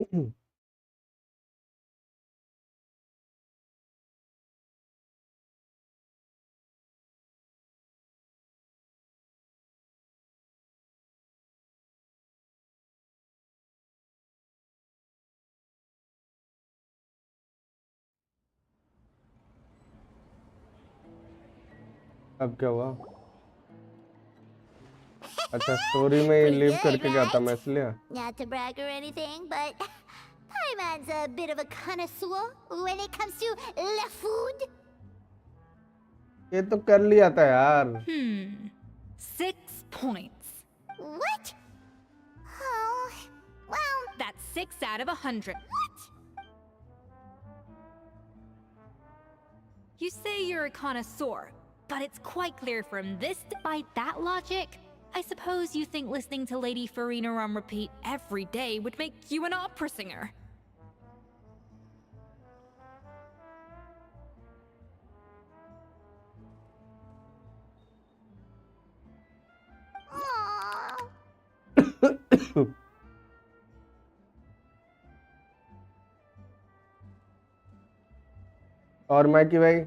अब क्या हुआ? अच्छा, स्टोरी में Pretty लीव good, करके गया था मैं right? इसलिए। Not to brag or anything, but Paimon's a bit of a connoisseur when it comes to la food. ये तो कर लिया था यार। 6 points. What? Oh, well, That's 6 out of 100. what? You say you're a connoisseur, but it's quite clear from this. By that logic, I suppose you think listening to Lady Farina on repeat every day would make you an opera singer. Aw. और मैकी भाई?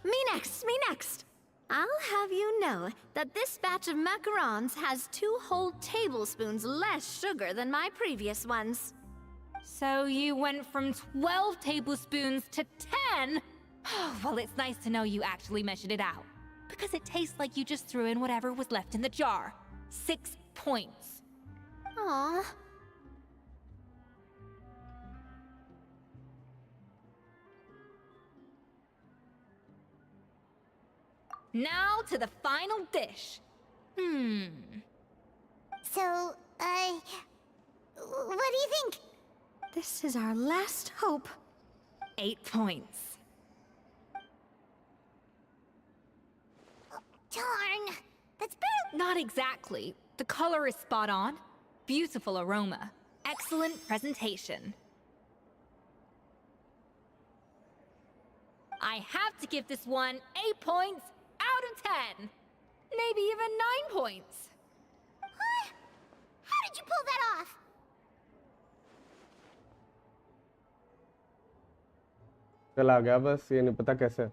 Me next, me next. I'll have you know that this batch of macarons has 2 whole tablespoons less sugar than my previous ones. So you went from 12 tablespoons to 10? Well, it's nice to know you actually measured it out. Because it tastes like you just threw in whatever was left in the jar. 6 points. Aw. Now to the final dish. So, what do you think? This is our last hope. 8 points. Darn, that's barely. Not exactly. The color is spot on. Beautiful aroma. Excellent presentation. I have to give this one 8 points out of 10. Maybe even 9 points. Huh? How did you pull that off? चला गया बस, ये नहीं पता कैसे।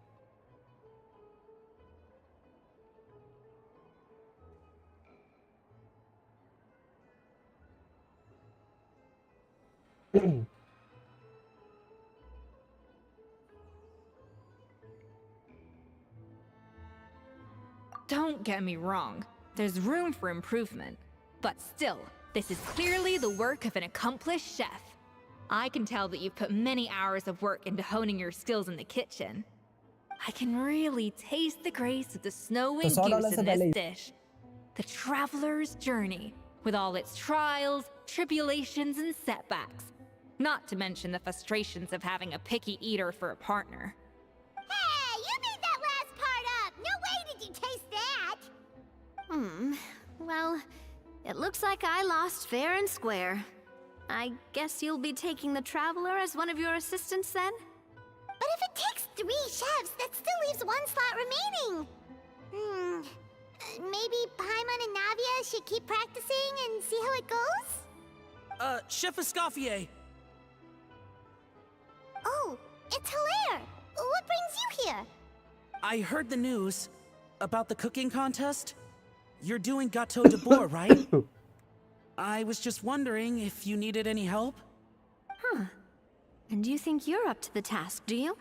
Don't get me wrong. There's room for improvement. But still, this is clearly the work of an accomplished chef. I can tell that you've put many hours of work into honing your skills in the kitchen. I can really taste the grace of the snow and goose in this dish. The traveler's journey, with all its trials, tribulations, and setbacks. Not to mention the frustrations of having a picky eater for a partner. Hey, you made that last part up! No way did you taste that! Well, it looks like I lost fair and square. I guess you'll be taking the Traveler as one of your assistants then? But if it takes 3 chefs, that still leaves 1 slot remaining. Maybe Paimon and Navia should keep practicing and see how it goes? Chef Escoffier. Oh, it's Hilaire! What brings you here? I heard the news about the cooking contest. You're doing gâteau de bois, right? I was just wondering if you needed any help. Huh. And you think you're up to the task, do you?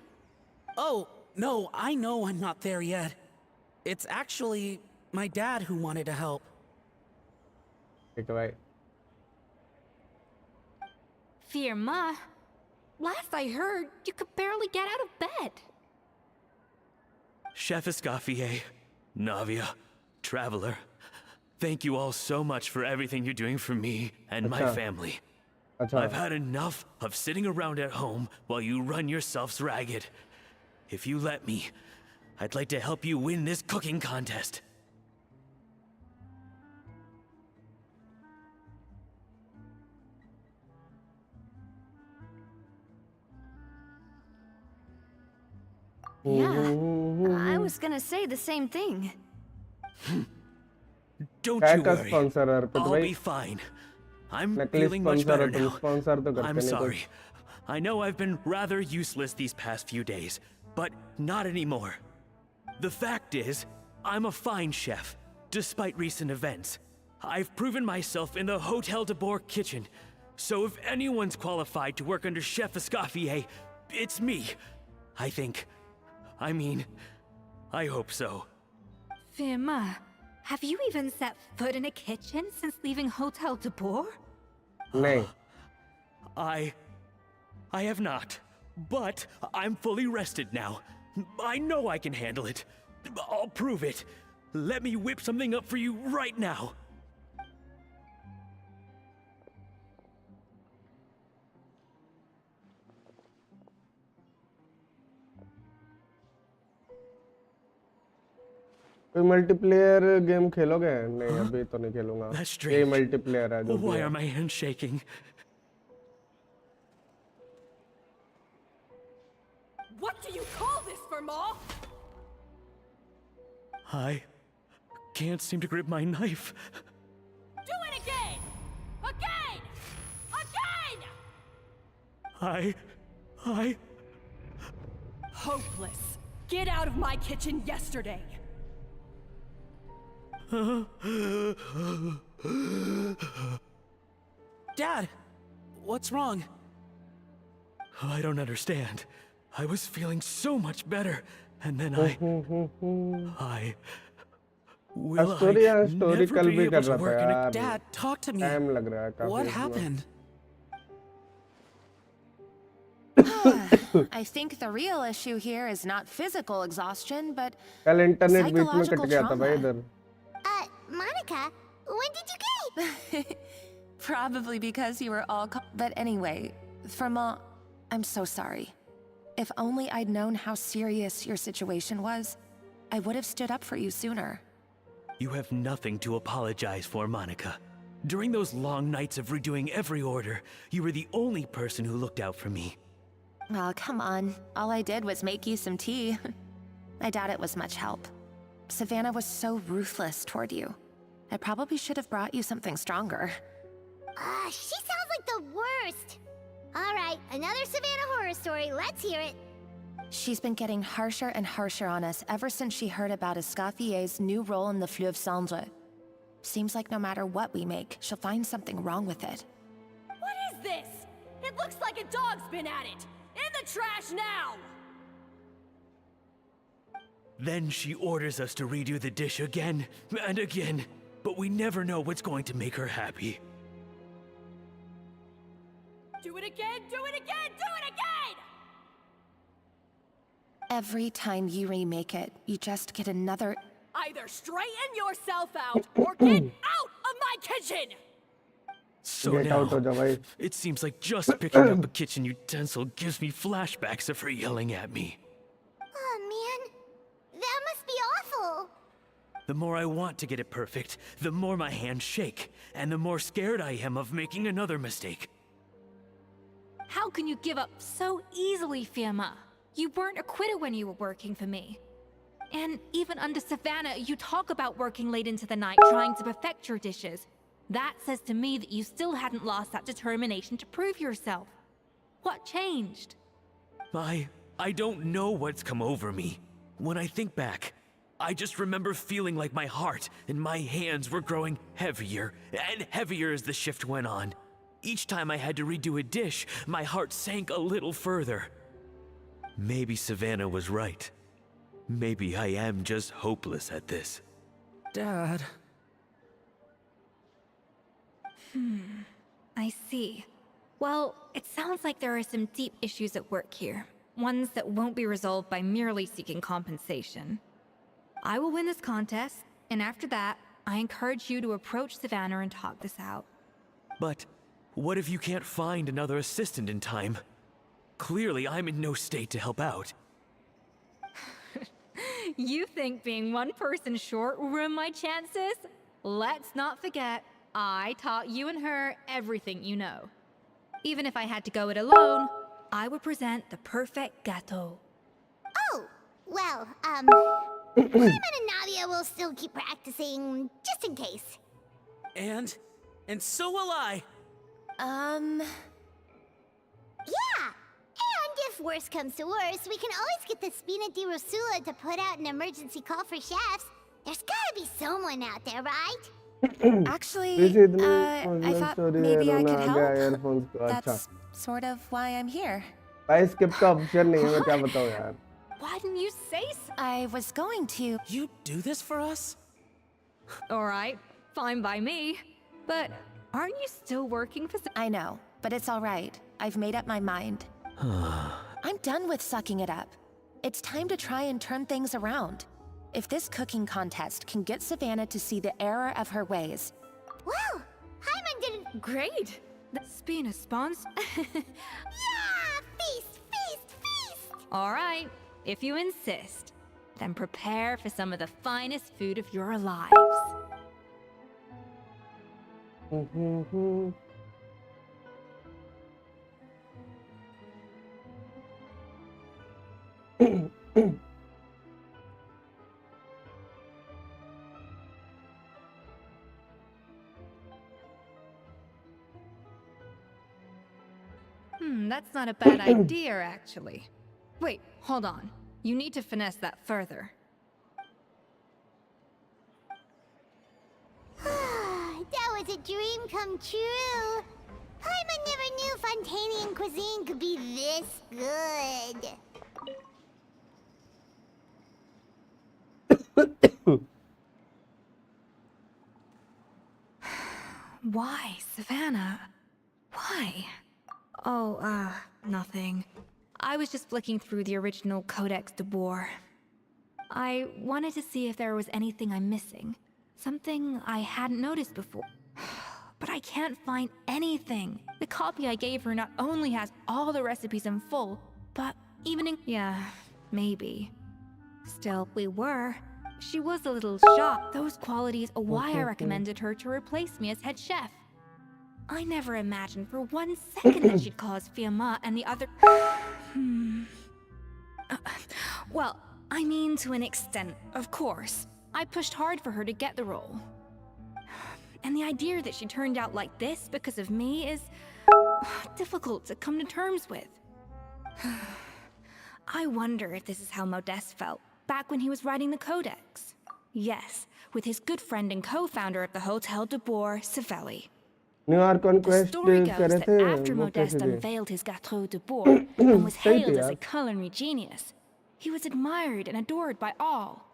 Oh, no, I know I'm not there yet. It's actually my dad who wanted to help. ठीक है भाई। Firma, last I heard, you could barely get out of bed. Chef Escoffier, Navia, Traveler, thank you all so much for everything you're doing for me and my family. I've had enough of sitting around at home while you run yourselves ragged. If you let me, I'd like to help you win this cooking contest. Yeah, I was gonna say the same thing. Don't काय you का worry. Sponsor है अर्पित I'll भाई? be fine. I'm नकली feeling much sponsor better हो तुम, now. Sponsor तो करते I'm नहीं sorry. कुछ. I know I've been rather useless these past few days, but not anymore. The fact is, I'm a fine chef, despite recent events. I've proven myself in the Hotel de Boer kitchen, so if anyone's qualified to work under Chef Escoffier, it's me. I think. I mean, I hope so. Firma, have you even set foot in a kitchen since leaving Hotel de Boer? नहीं. I have not, but I'm fully rested now. I know I can handle it. I'll prove it. Let me whip something up for you right now. कोई multiplayer game खेलोगे? नहीं अभी तो नहीं खेलूंगा. That's ये strange. Multiplayer है जो भी Why है. are my hands shaking? What do you call this, Firma? I can't seem to grip my knife. Do it again! Again! Again! I... Hopeless. Get out of my kitchen yesterday. Dad, what's wrong? I don't understand. I was feeling so much better, and then will story I story never कल be भी able कर to रहा था work in a... यार. Dad, talk to me. Time लग रहा है काफी. What इसमें. happened? I think the real issue here is not physical exhaustion, but कल इंटरनेट बीच में कट psychological गया था भाई trauma. इधर. Monica, when did you leave? Probably because you were all but anyway, Firma, I'm so sorry. If only I'd known how serious your situation was, I would have stood up for you sooner. You have nothing to apologize for, Monica. During those long nights of redoing every order, you were the only person who looked out for me. Oh, come on. All I did was make you some tea. I doubt it was much help. Savannah was so ruthless toward you. I probably should have brought you something stronger. She sounds like the worst. All right, another Savannah horror story. Let's hear it. She's been getting harsher and harsher on us ever since she heard about Escoffier's new role in the Fleuve Cendre. Seems like no matter what we make, she'll find something wrong with it. What is this? It looks like a dog's been at it. In the trash now! Then she orders us to redo the dish again and again, but we never know what's going to make her happy. Do it again, do it again, do it again! Every time you remake it, you just get another... Either straighten yourself out or get out of my kitchen! So Get out now, हो जा भाई. it seems like just picking up a kitchen utensil gives me flashbacks of her yelling at me. Oh, man. That must be awful. The more I want to get it perfect, the more my hands shake, and the more scared I am of making another mistake. How can you give up so easily, Firma? You weren't a quitter when you were working for me. And even under Savannah, you talk about working late into the night trying to perfect your dishes. That says to me that you still hadn't lost that determination to prove yourself. What changed? I don't know what's come over me. When I think back, I just remember feeling like my heart and my hands were growing heavier and heavier as the shift went on. Each time I had to redo a dish, my heart sank a little further. Maybe Savannah was right. Maybe I am just hopeless at this. Dad. I see. Well, it sounds like there are some deep issues at work here. Ones that won't be resolved by merely seeking compensation. I will win this contest, and after that, I encourage you to approach Savannah and talk this out. But what if you can't find another assistant in time? Clearly, I'm in no state to help out. You think being one person short will ruin my chances? Let's not forget, I taught you and her everything you know. Even if I had to go it alone, I would present the perfect gâteau. Oh, well, Paimon and Navia will still keep practicing, just in case. And so will I. Yeah! And if worse comes to worse, we can always get the Spina di Rosula to put out an emergency call for chefs. There's gotta be someone out there, right? Actually, वैसे इतनी I personal thought story है, maybe I रोना could आ गया help. earphones को. अच्छा. That's sort of why I'm here. भाई skip का option नहीं है, मैं क्या बताऊँ यार. Why didn't you say so? I was going to. You do this for us? Alright, fine by me. But aren't you still working for I know, but it's all right. I've made up my mind. I'm done with sucking it up. It's time to try and turn things around. If this cooking contest can get Savannah to see the error of her ways. Wow! Paimon didn't... Great! That's being a sponsor. Yeah! Feast! Feast! Feast! Alright, if you insist, then prepare for some of the finest food of your lives. That's not a bad idea, actually. Wait, hold on. You need to finesse that further. That was a dream come true. Paimon never knew Fontanian cuisine could be this good. Why, Savannah? Why? Oh, nothing. I was just flicking through the original Codex de Boer. I wanted to see if there was anything I'm missing. Something I hadn't noticed before. But I can't find anything. The copy I gave her not only has all the recipes in full, but even in... Yeah, maybe. Still, she was a little shocked. Those qualities are why I recommended her to replace me as head chef. I never imagined for 1 second that she'd cause Fiamma and the other... Well, I mean to an extent, of course. I pushed hard for her to get the role. And the idea that she turned out like this because of me is... difficult to come to terms with. I wonder if this is how Modeste felt back when he was writing the Codex. Yes, with his good friend and co-founder of the Hotel de Boer, Savelli. The story goes that after Modeste unveiled his Gâteau de Boer and was hailed as a culinary genius, he was admired and adored by all.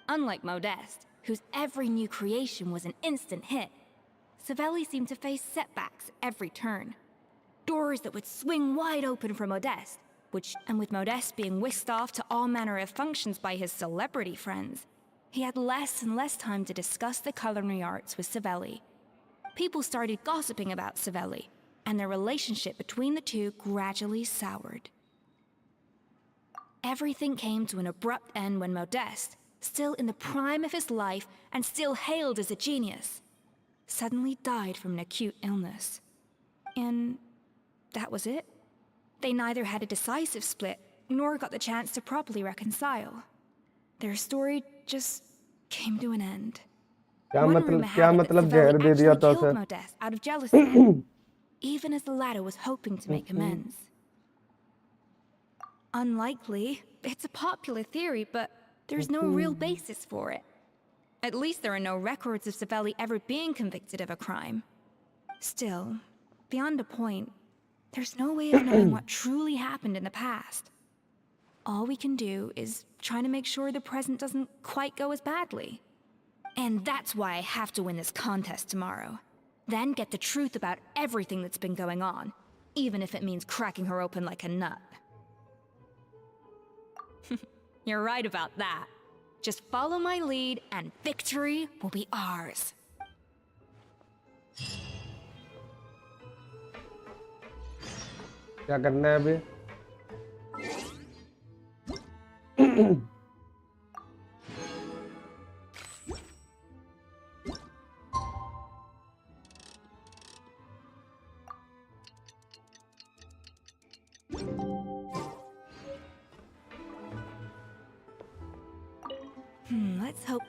Unlike Modeste, whose every new creation was an instant hit, Savelli seemed to face setbacks at every turn. Doors that would swing wide open for Modeste, and with Modeste being whisked off to all manner of functions by his celebrity friends, he had less and less time to discuss the culinary arts with Savelli. People started gossiping about Savelli, and their relationship between the two gradually soured. Everything came to an abrupt end when Modeste, still in the prime of his life and still hailed as a genius, suddenly died from an acute illness. And that was it. They neither had a decisive split, nor got the chance to properly reconcile. Their story just came to an end. One rumor had it that Savelli actually killed Modeste out of jealousy, even as the latter was hoping to make amends. Unlikely. It's a popular theory, but there's no real basis for it. At least there are no records of Savelli ever being convicted of a crime. Still, beyond a point, there's no way of knowing what truly happened in the past. All we can do is try to make sure the present doesn't quite go as badly. And that's why I have to win this contest tomorrow. Then get the truth about everything that's been going on, even if it means cracking her open like a nut. You're right about that. Just follow my lead and victory will be ours. क्या करना है अभी? Let's hope.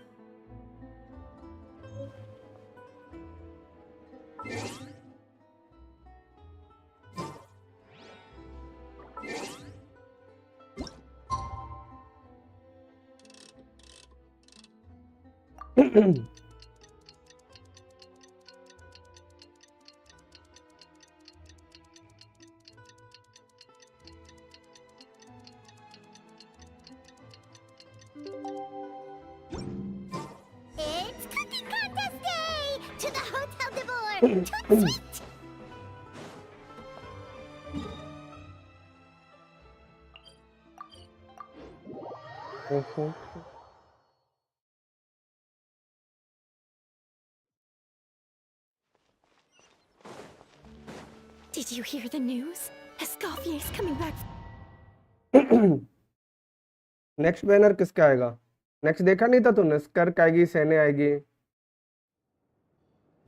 It's cooking contest day! To the Hotel de Boer! Toot sweet! Did you hear the news? Escoffier's coming back. Next banner किसका आएगा? Next देखा नहीं था तूने? स्कर्क आएगी, सेने आएगी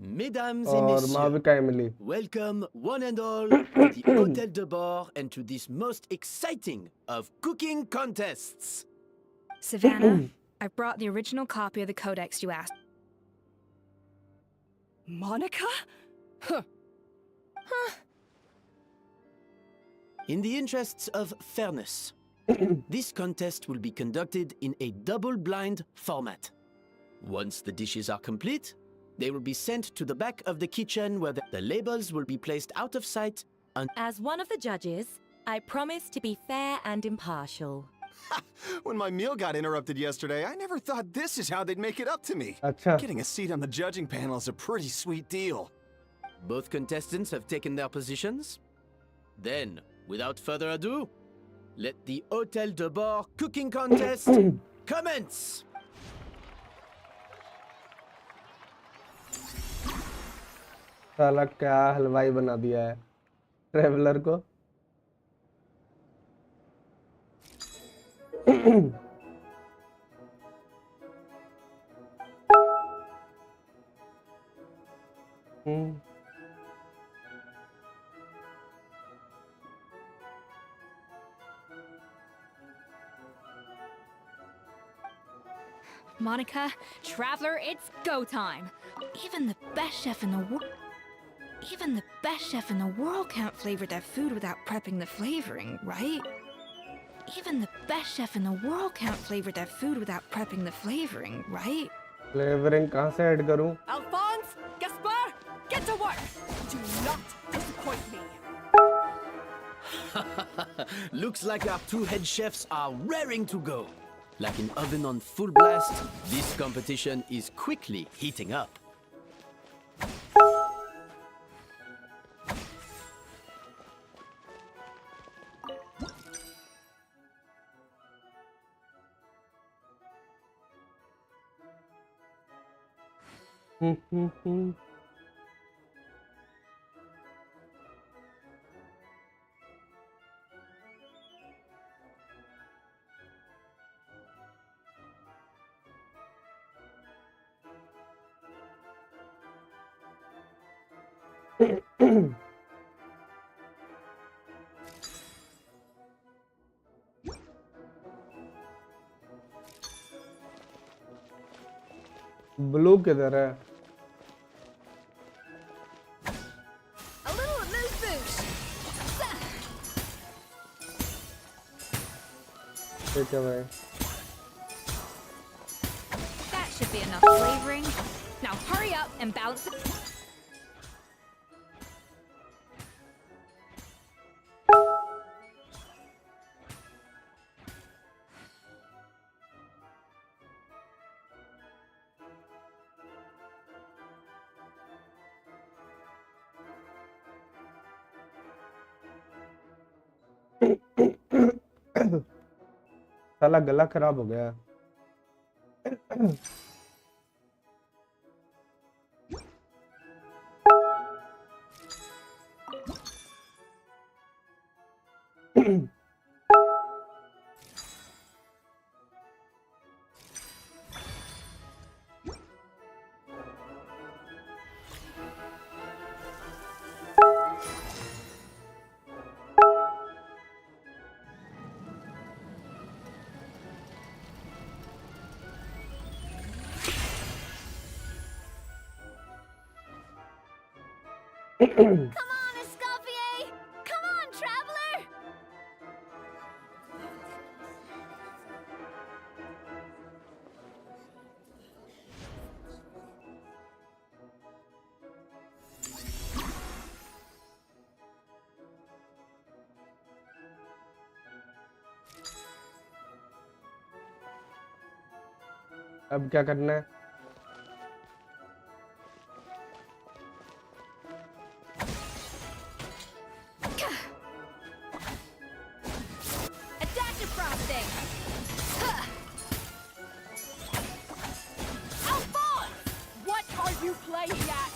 Mesdames et और messieurs, Mavika Emily. welcome one and all to the Hotel de Boer and to this most exciting of cooking contests. Savannah, I brought the original copy of the codex you asked. Monica? In the interests of fairness, this contest will be conducted in a double-blind format. Once the dishes are complete, they will be sent to the back of the kitchen where the labels will be placed out of sight. As one of the judges, I promise to be fair and impartial. When my meal got interrupted yesterday, I never thought this is how they'd make it up to me. अच्छा. Getting a seat on the judging panel is a pretty sweet deal. Both contestants have taken their positions. Then, without further ado, let the Hotel de Boer cooking contest commence! साला क्या हलवाई बना दिया है traveller को. Monica, Traveler, it's go time. Even the best chef in the world. Even the best chef in the world can't flavor their food without prepping the flavoring, right? Even the best chef in the world can't flavor their food without prepping the flavoring, right? Flavouring कहाँ से add करूँ? Alphonse, Gaspar, get to work! Do not disappoint me. Looks like our two head chefs are raring to go. Like an oven on full blast, this competition is quickly heating up. Blue किधर है? A little amuse bouche. ठीक है भाई. That should be enough flavoring. Now hurry up and balance it. साला गला खराब हो गया. Come on, Escoffier! Come on, traveler! अब क्या करना है? Adaptive frosting! Alphonse! What are you playing at?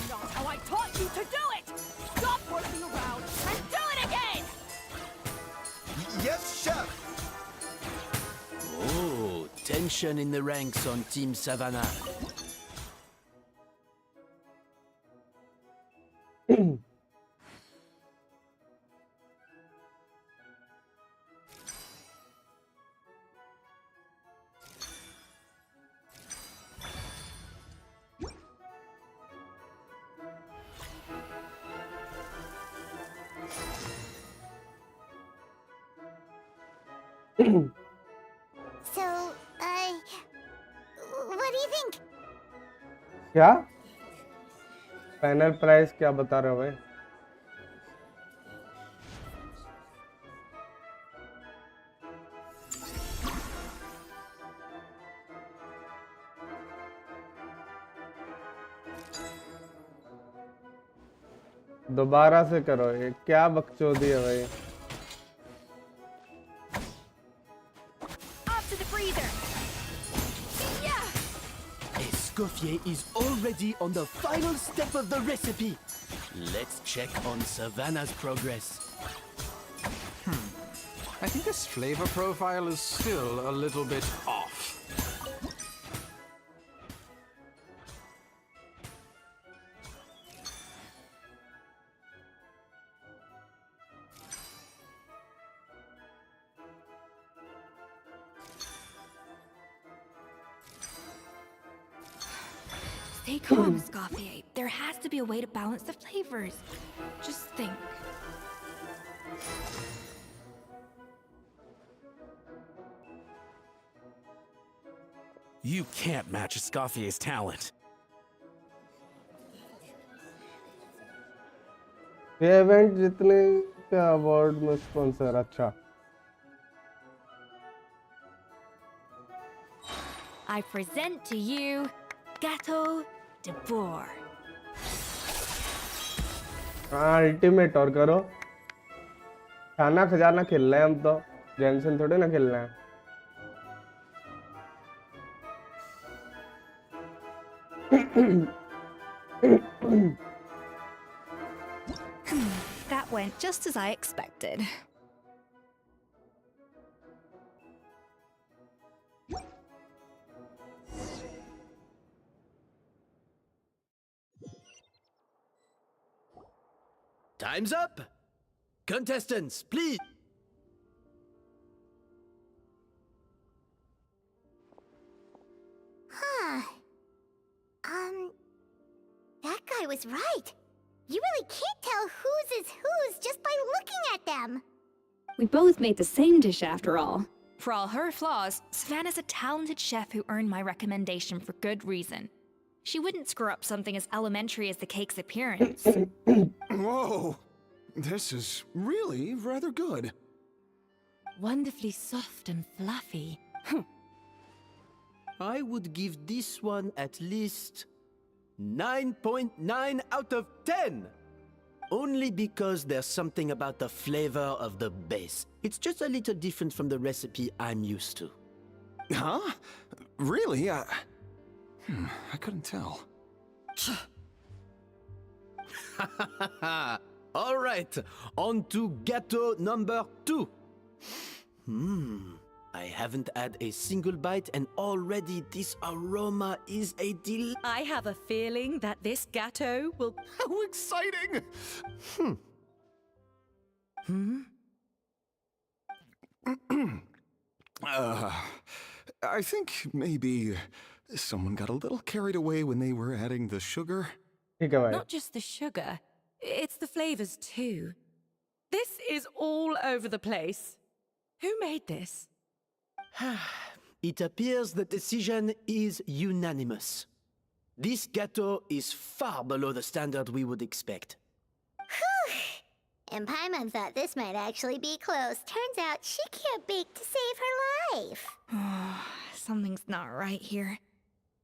Not how I taught you to do it! Stop working around and do it again! Yes, chef. Oh, tension in the ranks on Team Savannah. So, what do you think? क्या? Final price क्या बता रहे हो भाई? दोबारा से करो, ये क्या बकचोदी है भाई? Off to the freezer! Escoffier is already on the final step of the recipe. Let's check on Savannah's progress. I think this flavor profile is still a little bit off. Stay calm, Escoffier. There has to be a way to balance the flavors. Just think. You can't match Escoffier's talent. ये event जितने का award में sponsor अच्छा. I present to you Gato de Boer. हाँ ultimate और करो. खाना खजाना खेल रहे हैं हम तो. जेनसन थोड़े ना खेल रहे हैं. That went just as I expected. Time's up! Contestants, please! Huh. That guy was right. You really can't tell whose is whose just by looking at them. We both made the same dish after all. For all her flaws, Savannah's a talented chef who earned my recommendation for good reason. She wouldn't screw up something as elementary as the cake's appearance. Whoa! This is really rather good. Wonderfully soft and fluffy. I would give this one at least 9.9 out of 10. Only because there's something about the flavor of the base. It's just a little different from the recipe I'm used to. Huh? Really? I couldn't tell. All right, on to Gato number 2. I haven't had a single bite and already this aroma is a delight. I have a feeling that this Gato will... How exciting! I think maybe someone got a little carried away when they were adding the sugar. ठीक है भाई. Not just the sugar, it's the flavors too. This is all over the place. Who made this? It appears the decision is unanimous. This gâteau is far below the standard we would expect. And Paimon thought this might actually be close. Turns out she can't bake to save her life. Something's not right here.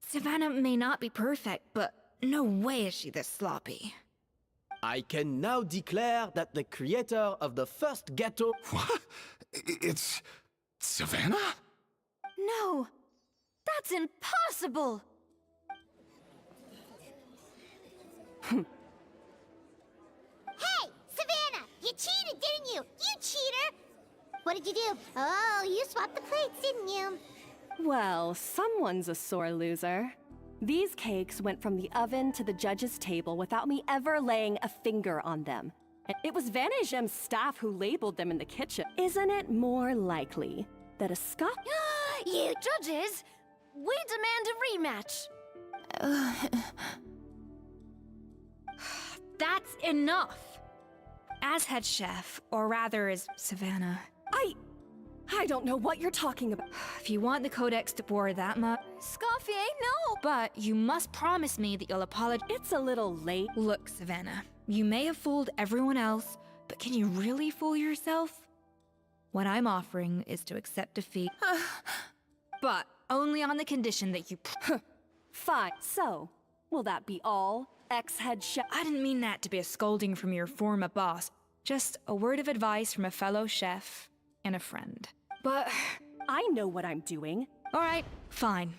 Savannah may not be perfect, but no way is she this sloppy. I can now declare that the creator of the first gâteau... What? It's Savannah? No, that's impossible. Hey, Savannah! You cheated, didn't you? You cheater! What did you do? Oh, you swapped the plates, didn't you? Well, someone's a sore loser. These cakes went from the oven to the judge's table without me ever laying a finger on them. And it was Van Gem's staff who labeled them in the kitchen. Isn't it more likely that a scoff... You judges, we demand a rematch. That's enough! As head chef, or rather as Savannah, I don't know what you're talking about. if you want the Codex to bore that much... Scofier, no! But you must promise me that you'll apologize. It's a little late. Look, Savannah, you may have fooled everyone else, but can you really fool yourself? What I'm offering is to accept defeat. But only on the condition that you... Fine. So, will that be all? Ex-head chef? I didn't mean that to be a scolding from your former boss. Just a word of advice from a fellow chef and a friend. But... I know what I'm doing. Alright, fine.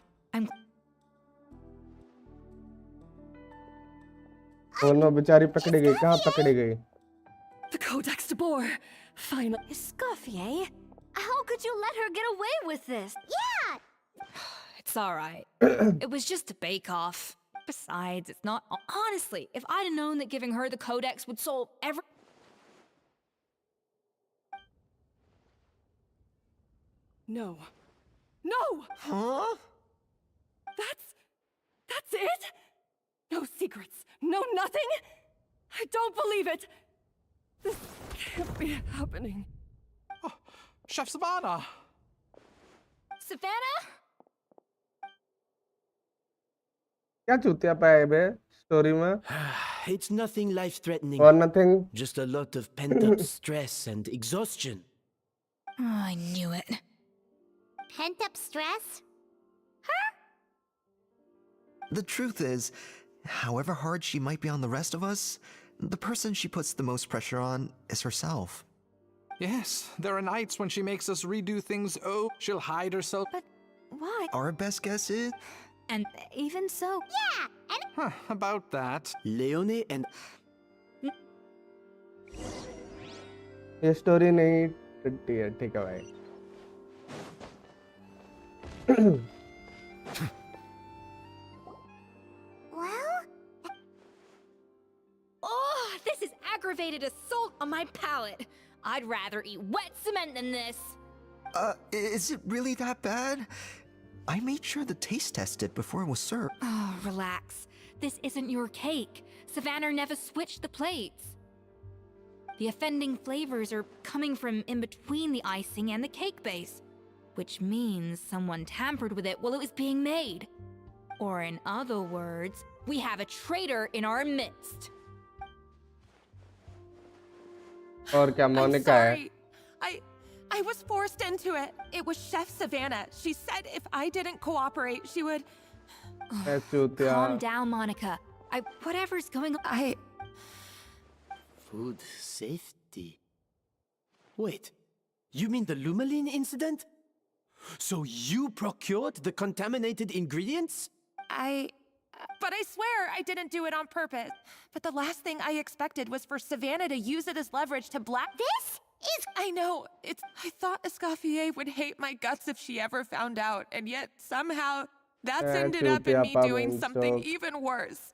Oh no, बेचारी पकड़ी गई. कहाँ पकड़ी गई? The Codex de Boer. Finally. Scofier, how could you let her get away with this? Yeah! It's alright. It was just a bake-off. Besides, it's not... Honestly, if I'd have known that giving her the Codex would solve every... No. No! Huh? That's it? No secrets. No nothing? I don't believe it. This can't be happening. Oh, Chef Savannah! Savannah? क्या चूतिया पाया बे story में? It's nothing life-threatening. Or nothing. Just a lot of pent-up stress and exhaustion. Oh, I knew it. Pent-up stress? The truth is, however hard she might be on the rest of us, the person she puts the most pressure on is herself. Yes, there are nights when she makes us redo things. Oh, she'll hide herself. But why? Our best guess is... And even so... Yeah, and... Huh, about that. Leone and... ये story नहीं टूटी है. ठीक है भाई. Well? Oh, this is aggravated assault on my palate. I'd rather eat wet cement than this. Is it really that bad? I made sure to taste test it before it was served. Oh, relax. This isn't your cake. Savannah never switched the plates. The offending flavors are coming from in between the icing and the cake base, which means someone tampered with it while it was being made. Or in other words, we have a traitor in our midst. और क्या मोनिका है? I was forced into it. It was Chef Savannah. She said if I didn't cooperate, she would... Calm down, Monica. Whatever's going on... Food safety. Wait, you mean the Lumaline incident? So you procured the contaminated ingredients? But I swear I didn't do it on purpose. But the last thing I expected was for Savannah to use it as leverage to This is... I know, I thought Escoffier would hate my guts if she ever found out, and yet somehow that's ended up in me doing something even worse.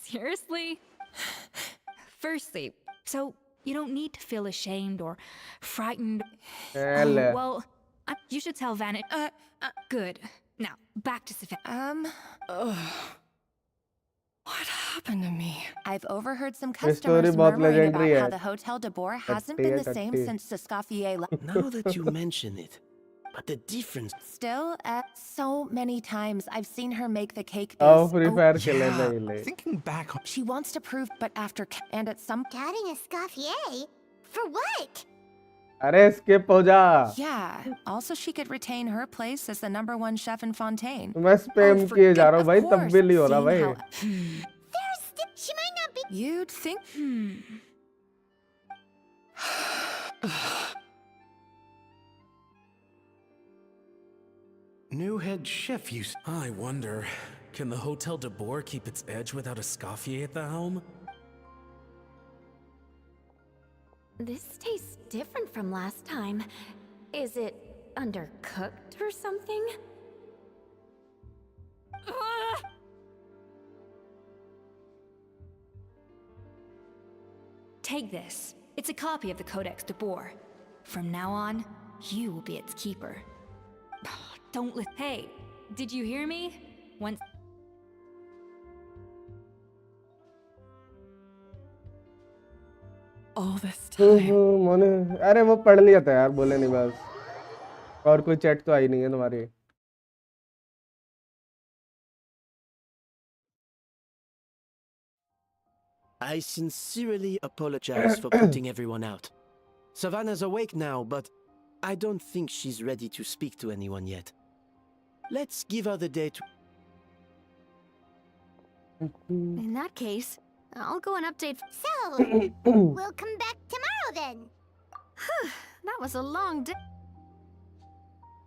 Seriously? Firstly, so you don't need to feel ashamed or frightened. Well, you should tell Vanna. Good. Now, back to Savannah. What happened to me? I've overheard some story customers बहुत murmuring about legendary how है. the Hotel de Boer hasn't कट्टी been है, the same कट्टी. since Escoffier left. Now that you mention it, but the difference. Still, so many times I've seen her make the cake आओ base. Free fire खेले पहले. Thinking back, She wants to prove, but after and at some Getting a Scoffier? For what? अरे escape हो जा. yeah. Also, she could retain her place as the #1 chef in Fontaine. मैं spam किए जा रहा हूँ भाई, तब भी नहीं हो रहा भाई. She might not be. You'd think. New head chef, you. I wonder, can the Hotel de Boer keep its edge without a Escoffier at the helm? This tastes different from last time. Is it undercooked or something? Take this. It's a copy of the Codex de Boer. From now on, you will be its keeper. Don't listen. Hey, did you hear me? Once. All this time. मोने अरे वो पढ़ लिया था यार, बोले नहीं बस. और कोई चैट तो आई नहीं है तुम्हारी. I sincerely apologize for putting everyone out. Savannah's awake now, but I don't think she's ready to speak to anyone yet. Let's give her the day to... In that case, I'll go and update. So, we'll come back tomorrow then. That was a long day.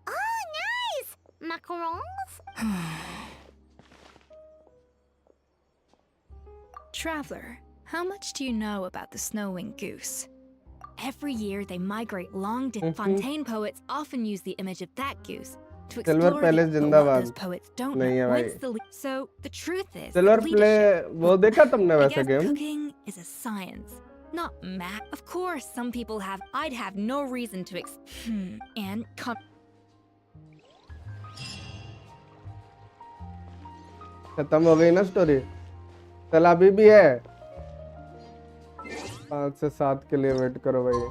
Oh, nice! Macarons? Traveler, how much do you know about the snow-winged goose? Every year they migrate long distance. Fontaine poets often use the image of that goose to explore Palace but what जिंदाबाद. those poets don't नहीं है know. भाई. So the truth is, Silver Play leadership, वो देखा तुमने I वैसे guess game? cooking is a science, not math. Of course, some people have. I'd have no reason to and खत्म हो गई ना स्टोरी? चल अभी भी है. 5 से 7 के लिए वेट करो भाई.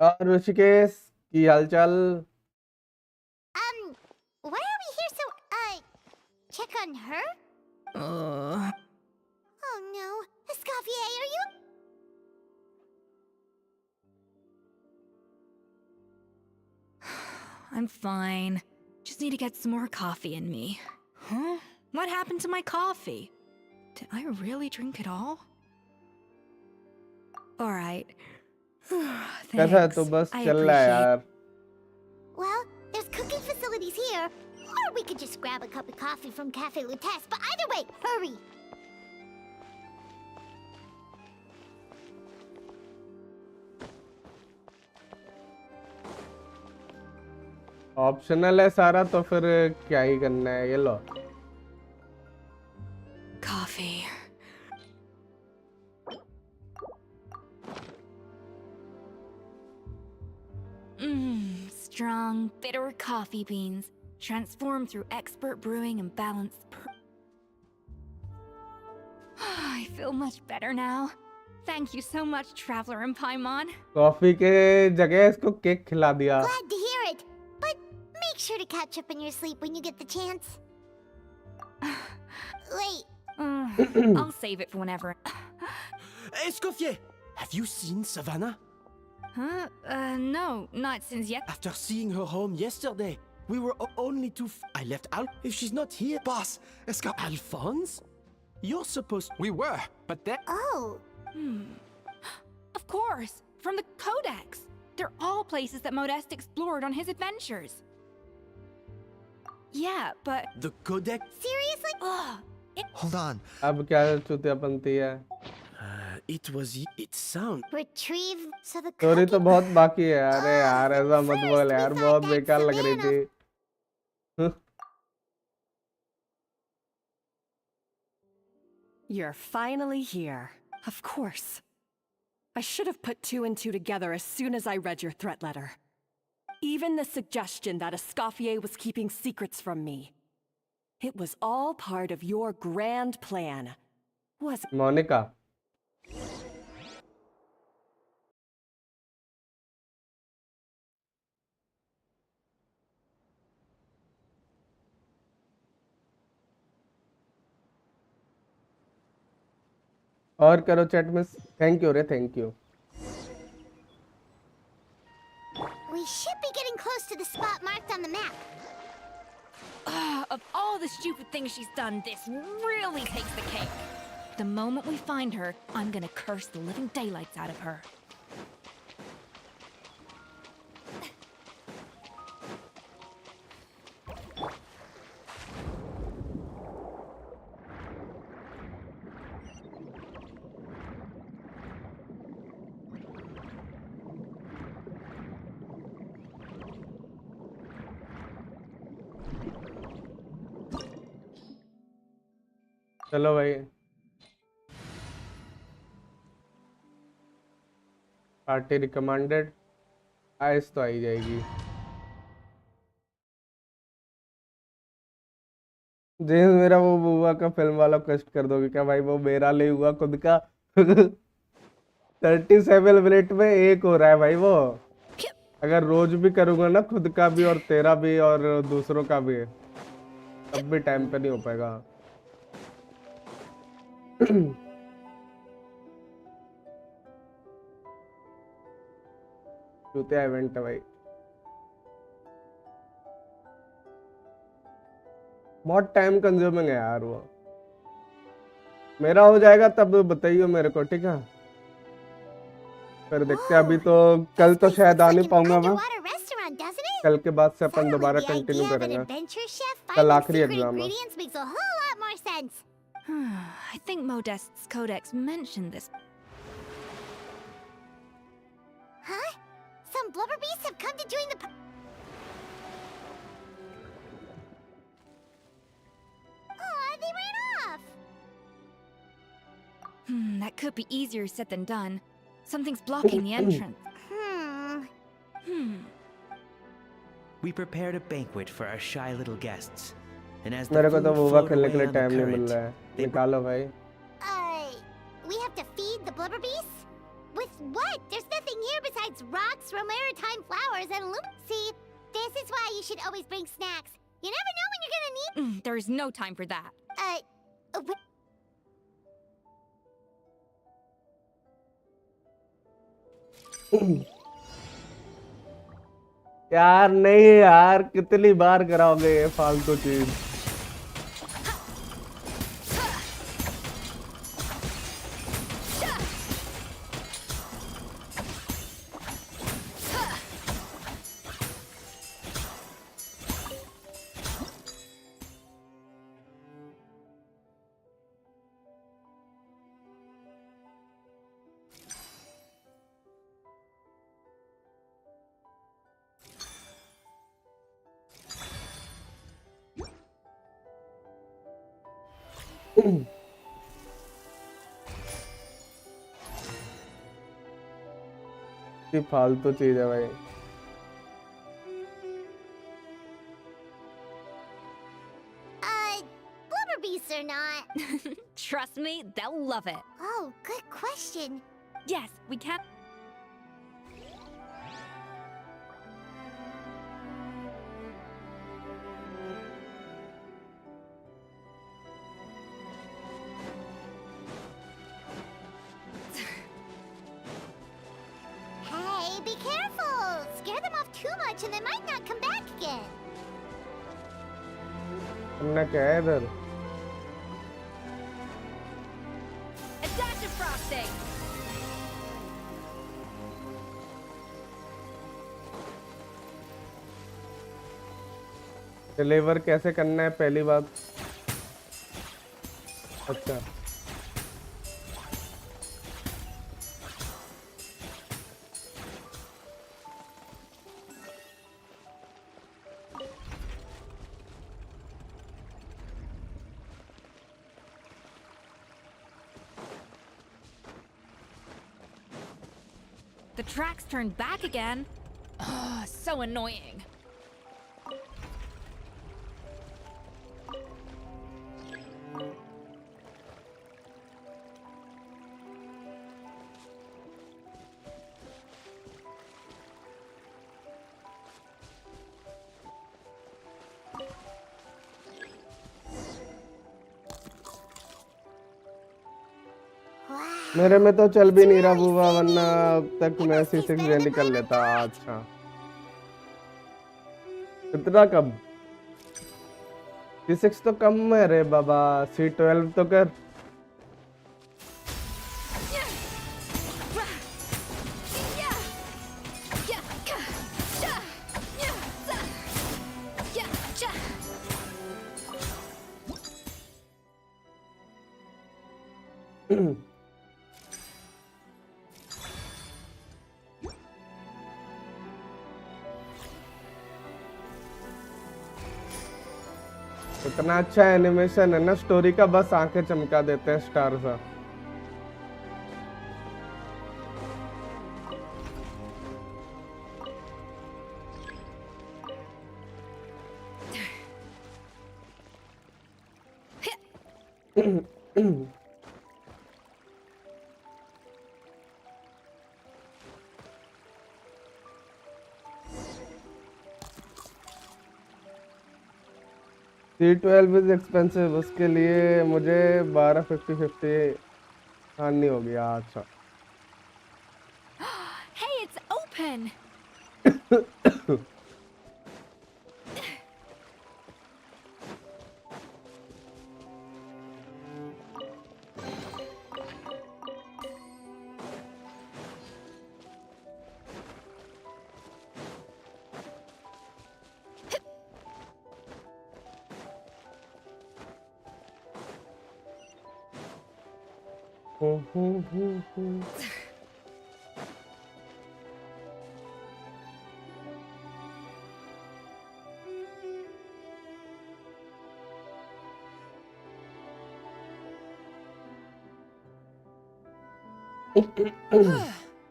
और ऋषिकेश की हालचाल? Why are we here so, check on her? Oh no. Escoffier, are you? I'm fine. Just need to get some more coffee in me. Huh? What happened to my coffee? Did I really drink it all? All right. कैसा है? तो बस चल रहा है यार. Well, there's cooking facilities here. Or we could just grab a cup of coffee from Cafe Lutece. But either way, hurry! Optional है सारा, तो फिर क्या ही करना है. ये लो. Coffee. Strong, bitter coffee beans, transformed through expert brewing and balanced. I feel much better now. Thank you so much, Traveler and Paimon. Coffee के जगह इसको केक खिला दिया. Glad to hear it. But make sure to catch up in your sleep when you get the chance. Wait. I'll save it for whenever. Escoffier! Have you seen Savannah? Huh? No, not since yet. After seeing her home yesterday, we were only I left Al. If she's not here, boss, Alphonse? You're supposed. We were, but that. Oh. Of course, from the Codex. They're all places that Modeste explored on his adventures. Yeah, but The Codex? Seriously? Hold on. अब क्या चुतियापंती है? It was it sound. Retrieve so the story तो बहुत बाकी है। अरे Oh, यार ऐसा मत first बोल we यार, thought बहुत that बेकार लग रही Savannah- थी। You're finally here. Of course. I should have put 2 and 2 together as soon as I read your threat letter. Even the suggestion that Escoffier was keeping secrets from me. It was all part of your grand plan. Was it? Monika और करो chat में। Thank you रे, thank you. We should be getting close to the spot marked on the map. Of all the stupid things she's done, this really takes the cake. The moment we find her, I'm gonna curse the living daylights out of her. चलो भाई, party recommended ice तो आई जाएगी। James मेरा वो बुआ का film वाला कष्ट कर दोगे क्या भाई? वो मेरा ले हुआ खुद का 37 मिनट में एक हो रहा है भाई वो। अगर रोज भी करूंगा ना, खुद का भी और तेरा भी और दूसरों का भी, तब भी टाइम पे नहीं हो पाएगा। चूतिया इवेंट है भाई, बहुत टाइम कंज्यूमिंग है यार वो। मेरा हो जाएगा तब बताइए मेरे को, ठीक है? फिर देखते हैं। अभी तो कल तो शायद आ नहीं पाऊंगा मैं। कल के बाद से अपन दोबारा कंटिन्यू करेंगे। कल आखिरी एग्जाम है। I think Modest's codex mentioned this. Huh? Some blubber beasts have come to join the. Oh, they ran off. That could be easier said than done. Something's blocking the entrance. We prepared a banquet for our shy little guests. And as the मेरे को तो food Vova flowed खेलने के away लिए on the time नहीं मिल रहा current, है। निकालो भाई। We have to feed the blubber beasts? With what? There's nothing here besides rocks, maritime flowers, and See, this is why you should always bring snacks. You never know when you're gonna need. There's no time for that. यार नहीं यार, कितनी बार कराओगे ये फालतू चीज? फालतू चीज है भाई। Blubber beasts are not. Trust me, they'll love it. Oh, good question. Yes, we can. Hey, be careful! Scare them off too much and they might not come back again. तुमने क्या है इधर? A dash of frosting. Deliver कैसे करना है पहली बात? अच्छा The tracks turned back again. Oh, so annoying. मेरे में तो चल भी नहीं रहा बुआ, वरना अब तक मैं C6 जे निकल लेता। अच्छा, इतना कम? C6 तो कम है रे बाबा, C12 तो कर। इतना अच्छा एनिमेशन है ना, स्टोरी का बस आंखें चमका देते हैं स्टार सा। C12 इज एक्सपेंसिव, उसके लिए मुझे 1250 हानि हो गया। अच्छा Hey, it's open.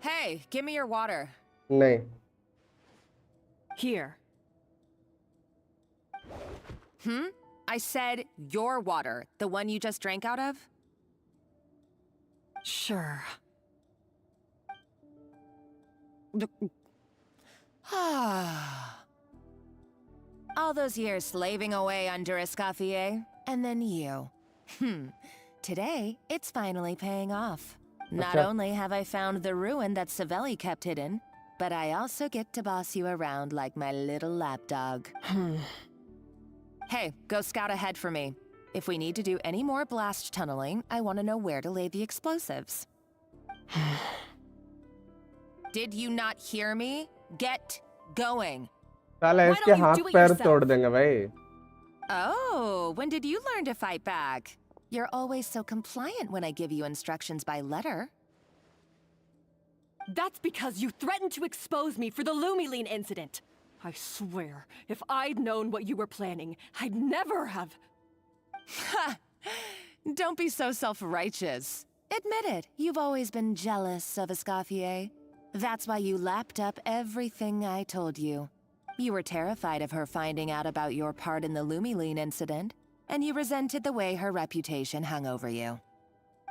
Hey, give me your water. नहीं। Here. I said your water, the one you just drank out of? Sure. All those years slaving away under Escoffier, and then you. Today, it's finally paying off. Not only have I found the ruin that Savelli kept hidden, but I also get to boss you around like my little lapdog. Hey, go scout ahead for me. If we need to do any more blast tunneling, I want to know where to lay the explosives. Did you not hear me? Get going. साला इसके हाथ पैर तोड़ देंगे भाई। Oh, when did you learn to fight back? You're always so compliant when I give you instructions by letter. That's because you threatened to expose me for the Lumiline incident. I swear, if I'd known what you were planning, I'd never have... Ha! Don't be so self-righteous. Admit it, you've always been jealous of Escoffier. That's why you lapped up everything I told you. You were terrified of her finding out about your part in the Lumiline incident, and you resented the way her reputation hung over you.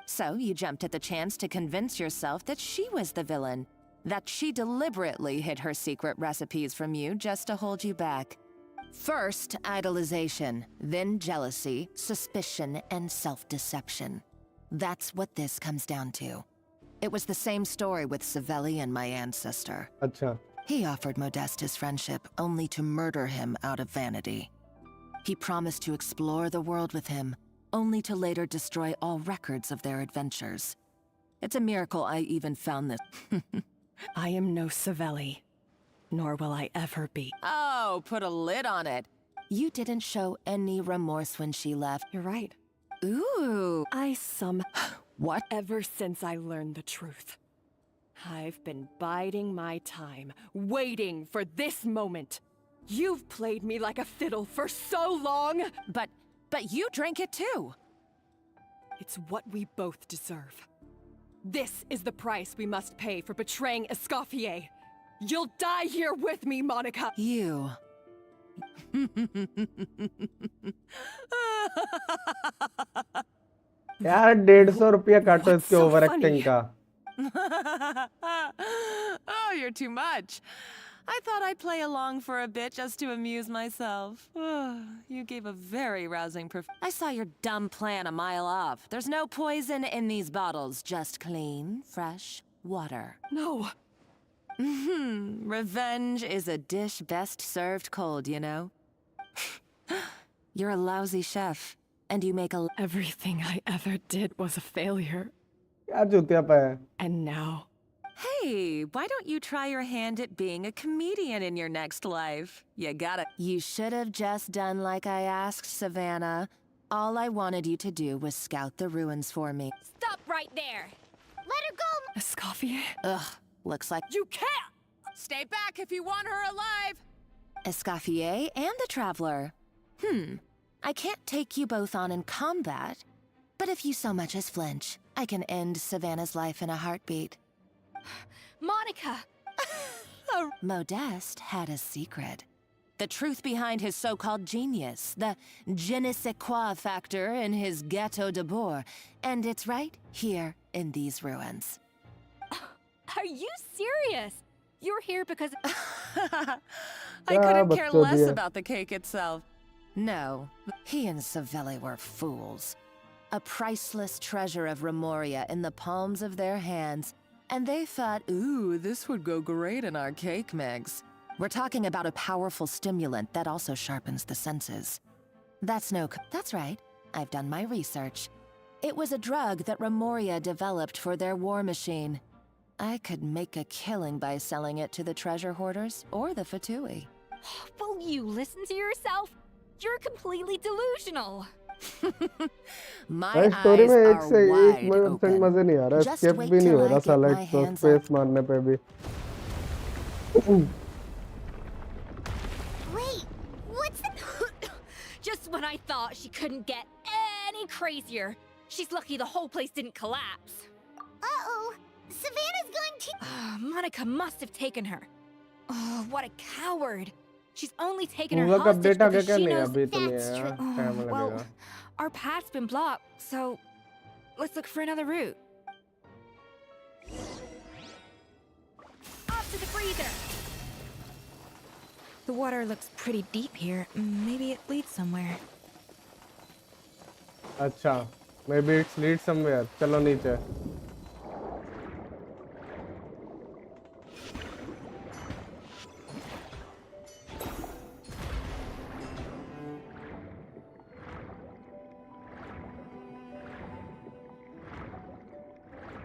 So you jumped at the chance to convince yourself that she was the villain, that she deliberately hid her secret recipes from you just to hold you back. First, idolization, then jealousy, suspicion, and self-deception. That's what this comes down to. It was the same story with Savelli and my ancestor. अच्छा। He offered Modeste his friendship only to murder him out of vanity. He promised to explore the world with him, only to later destroy all records of their adventures. It's a miracle I even found this. I am no Savelli, nor will I ever be. Oh, put a lid on it. You didn't show any remorse when she left. You're right. Ooh. What? Ever since I learned the truth, I've been biding my time, waiting for this moment. You've played me like a fiddle for so long! But you drank it too! It's what we both deserve. This is the price we must pay for betraying Escoffier. You'll die here with me, Monica. You. यार 150 रुपया काटो इसके over acting का। Oh, you're too much. I thought I'd play along for a bit just to amuse myself. You gave a very rousing I saw your dumb plan a mile off. There's no poison in these bottles, just clean, fresh water. No. Revenge is a dish best served cold, you know? You're a lousy chef, and you make a... Everything I ever did was a failure. क्या चूतिया पे है? And now... Hey, why don't you try your hand at being a comedian in your next life? You gotta... You should have just done like I asked, Savannah. All I wanted you to do was scout the ruins for me. Stop right there! Let her go! Escoffier? Ugh, looks like... You can't! Stay back if you want her alive! Escoffier and the Traveler. I can't take you both on in combat, but if you so much as flinch, I can end Savannah's life in a heartbeat. Monica! Modeste had a secret. The truth behind his so-called genius, the je ne sais quoi factor in his Gâteau de Bourg, and it's right here in these ruins. Are you serious? You're here because... I couldn't care less about the cake itself. No, he and Savelli were fools. A priceless treasure of Remoria in the palms of their hands, and they thought, ooh, this would go great in our cake mix. We're talking about a powerful stimulant that also sharpens the senses. That's right, I've done my research. It was a drug that Remoria developed for their war machine. I could make a killing by selling it to the treasure hoarders or the Fatui. Will you listen to yourself? You're completely delusional. My eyes are wide open. मजे नहीं आ रहा, Just escape wait भी नहीं till हो I रहा get साला my एक तो hands स्पेस मारने पे भी। Wait, what's the... Just when I thought she couldn't get any crazier. She's lucky the whole place didn't collapse. Uh-oh. Savannah's going to... Monica must have taken her. Oh, what a coward. She's only taken her पूरा hostage update आ गया because क्या she नहीं knows... अभी तो नहीं आया, time Well, लगेगा। our path's been blocked, so let's look for another route. Off to the freezer! The water looks pretty deep here. Maybe it leads somewhere. अच्छा, maybe it leads somewhere. चलो नीचे।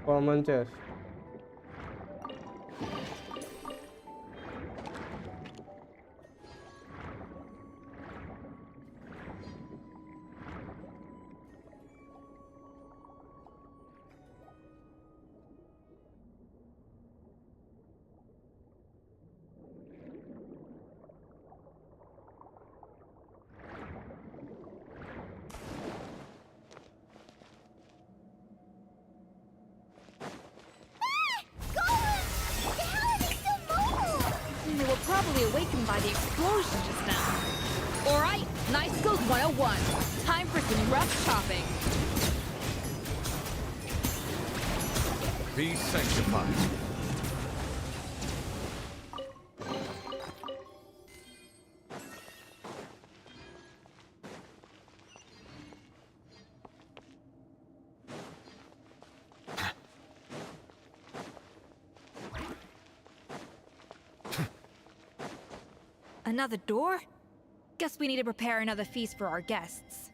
Common chest. They were probably awakened by the explosion just now. Alright, Night Skills 101. Time for some rough chopping. Be sanctified. Another door? Guess we need to prepare another feast for our guests.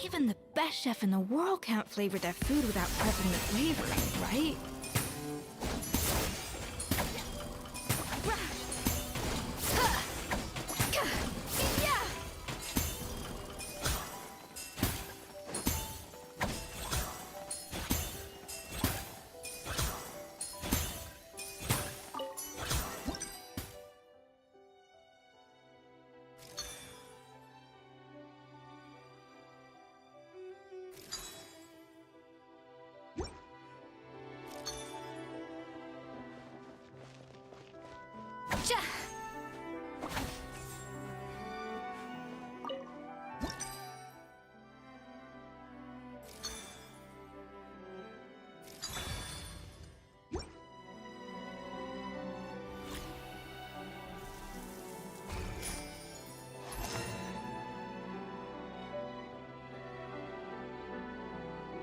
Even the best chef in the world can't flavor their food without prepping the flavoring, right?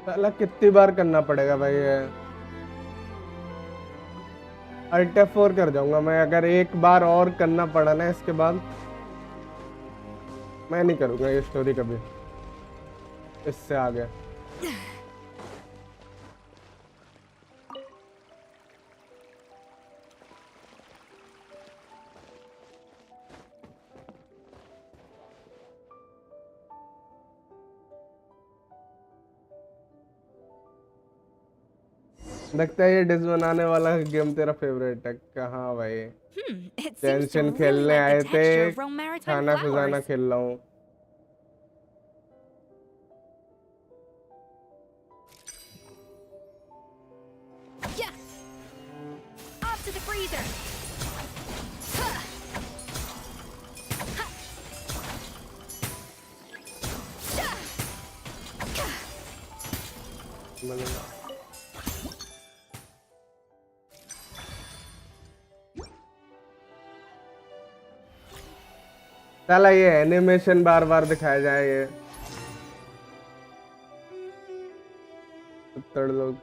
साला कितनी बार करना पड़ेगा भाई ये? Alt F4 कर जाऊंगा मैं अगर एक बार और करना पड़ा ना इसके बाद। मैं नहीं करूंगा ये स्टोरी कभी इससे आगे। लगता है ये डिस बनाने वाला गेम तेरा फेवरेट है। कहाँ भाई? टेंशन खेलने आए थे, खाना खजाना खेल रहा हूँ। Off to the freezer. चला ये एनिमेशन बार बार दिखाया जाए ये उत्तर लोग।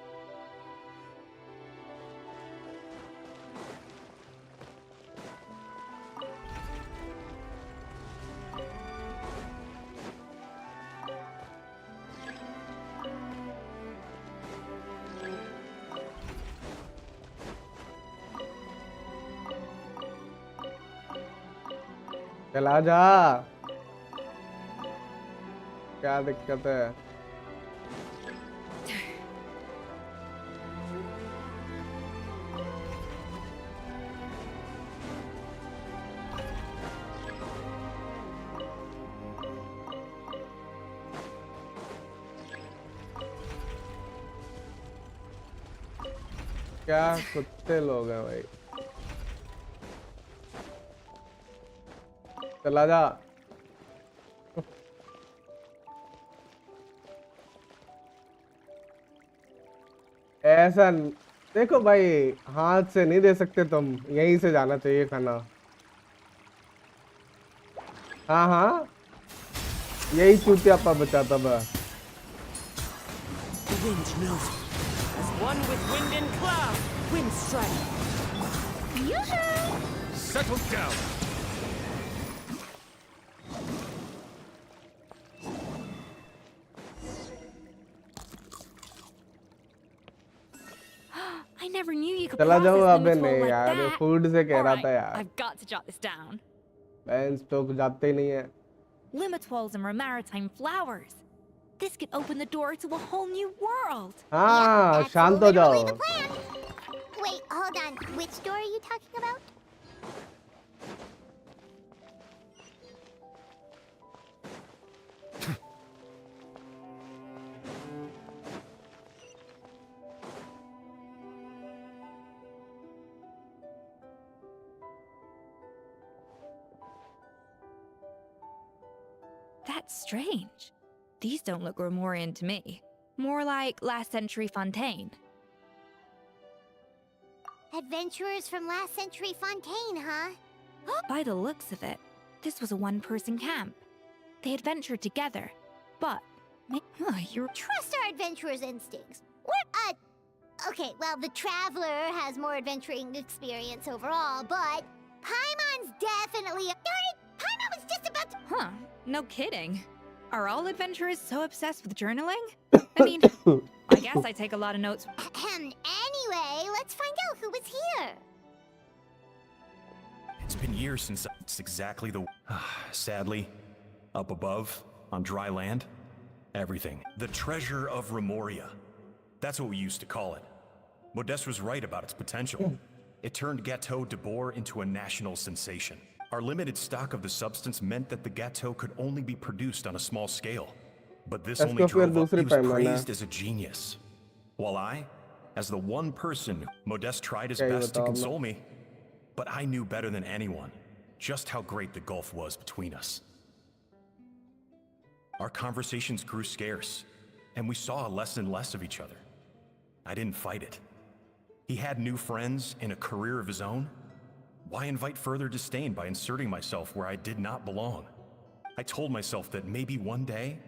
चला जा, क्या दिक्कत है? क्या कुत्ते लोग हैं भाई। चला जा। ऐसा देखो भाई, हाथ से नहीं दे सकते तुम, यहीं से जाना चाहिए खाना। हाँ हाँ, यही चूतियापा बचाता बा। One with wind and cloud. Wind strike. Settle down. I never knew you could चला process जाओ। अबे limits well नहीं like यार, that. फूड से कह रहा था Alright, यार। I've got to jot this down. Bains तो जाते ही नहीं है। Limit walls and maritime flowers. This could open the door to a whole new world. हाँ, शांत हो जाओ। Wait, hold on. Which door are you talking about? That's strange. These don't look Romorian to me. More like last century Fontaine. Adventurers from last century Fontaine, huh? By the looks of it, this was a one-person camp. They adventured together, but you're Trust our adventurer's instincts. We're okay, well, the traveler has more adventuring experience overall, but Paimon's definitely darn it! Paimon was just about to no kidding. Are all adventurers so obsessed with journaling? I mean, I guess I take a lot of notes. Anyway, let's find out who was here. It's been years since it's exactly the... Sadly, up above, on dry land, everything. The treasure of Remoria. That's what we used to call it. Modeste was right about its potential. It turned Gâteau de Bourg into a national sensation. Our limited stock of the substance meant that the gâteau could only be produced on a small scale. But this only drove up he was praised as a genius. While I, as the one person, Modeste tried his best to console me, but I knew better than anyone just how great the gulf was between us. Our conversations grew scarce, and we saw less and less of each other. I didn't fight it. He had new friends and a career of his own. Why invite further disdain by inserting myself where I did not belong? I told myself that maybe one day,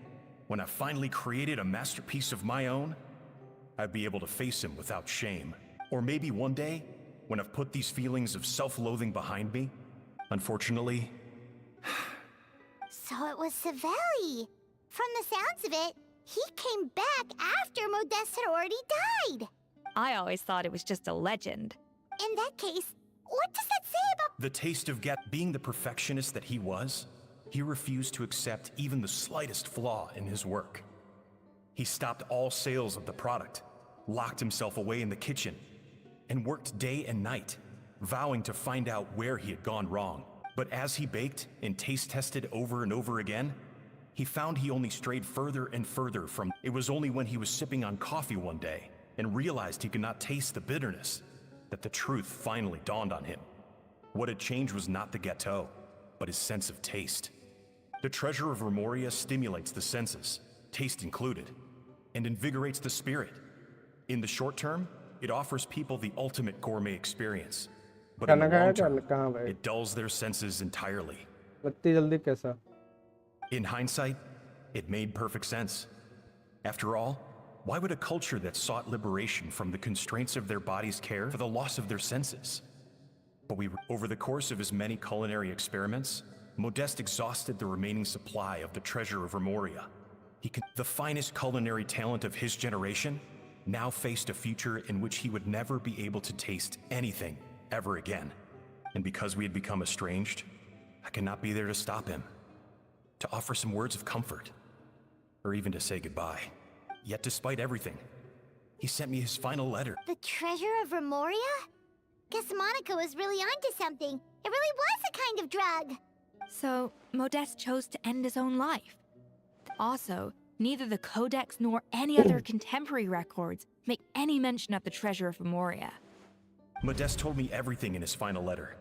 when I finally created a masterpiece of my own, I'd be able to face him without shame. Or maybe one day, when I've put these feelings of self-loathing behind me, unfortunately... So it was Savelli. From the sounds of it, he came back after Modeste had already died. I always thought it was just a legend. In that case, what does that say about... The taste of being the perfectionist that he was, he refused to accept even the slightest flaw in his work. He stopped all sales of the product, locked himself away in the kitchen, and worked day and night, vowing to find out where he had gone wrong. But as he baked and taste tested over and over again, he found he only strayed further and further from... It was only when he was sipping on coffee one day and realized he could not taste the bitterness that the truth finally dawned on him. What had changed was not the gâteau, but his sense of taste. The treasure of Remoria stimulates the senses, taste included, and invigorates the spirit. In the short term, it offers people the ultimate gourmet experience. But in the long term, it dulls their senses entirely. In hindsight, it made perfect sense. After all, why would a culture that sought liberation from the constraints of their bodies care for the loss of their senses? But over the course of his many culinary experiments, Modeste exhausted the remaining supply of the treasure of Remoria. The finest culinary talent of his generation now faced a future in which he would never be able to taste anything ever again. And because we had become estranged, I cannot be there to stop him, to offer some words of comfort, or even to say goodbye. Yet despite everything, he sent me his final letter. The treasure of Remoria? Guess Monica was really onto something. It really was a kind of drug. So, Modeste chose to end his own life. Also, neither the Codex nor any other contemporary records make any mention of the treasure of Remoria. Modeste told me everything in his final letter.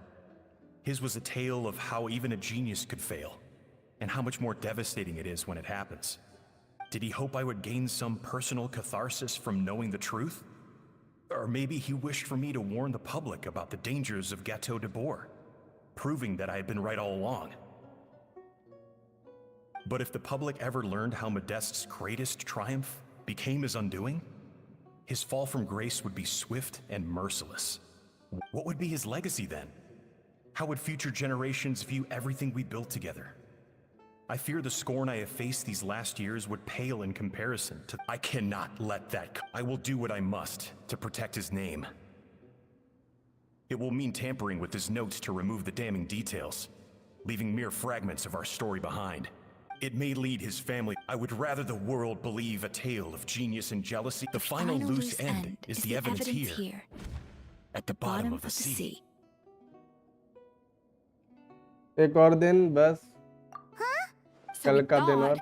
His was a tale of how even a genius could fail, and how much more devastating it is when it happens. Did he hope I would gain some personal catharsis from knowing the truth? Or maybe he wished for me to warn the public about the dangers of Gâteau de Bourg, proving that I had been right all along. But if the public ever learned how Modeste's greatest triumph became his undoing, his fall from grace would be swift and merciless. What would be his legacy then? How would future generations view everything we built together? I fear the scorn I have faced these last years would pale in comparison to... I cannot let that... I will do what I must to protect his name. It will mean tampering with his notes to remove the damning details, leaving mere fragments of our story behind. It may lead his family. I would rather the world believe a tale of genius and jealousy. The final loose end is the evidence here, at the bottom of the sea. एक और दिन बस कल का दिन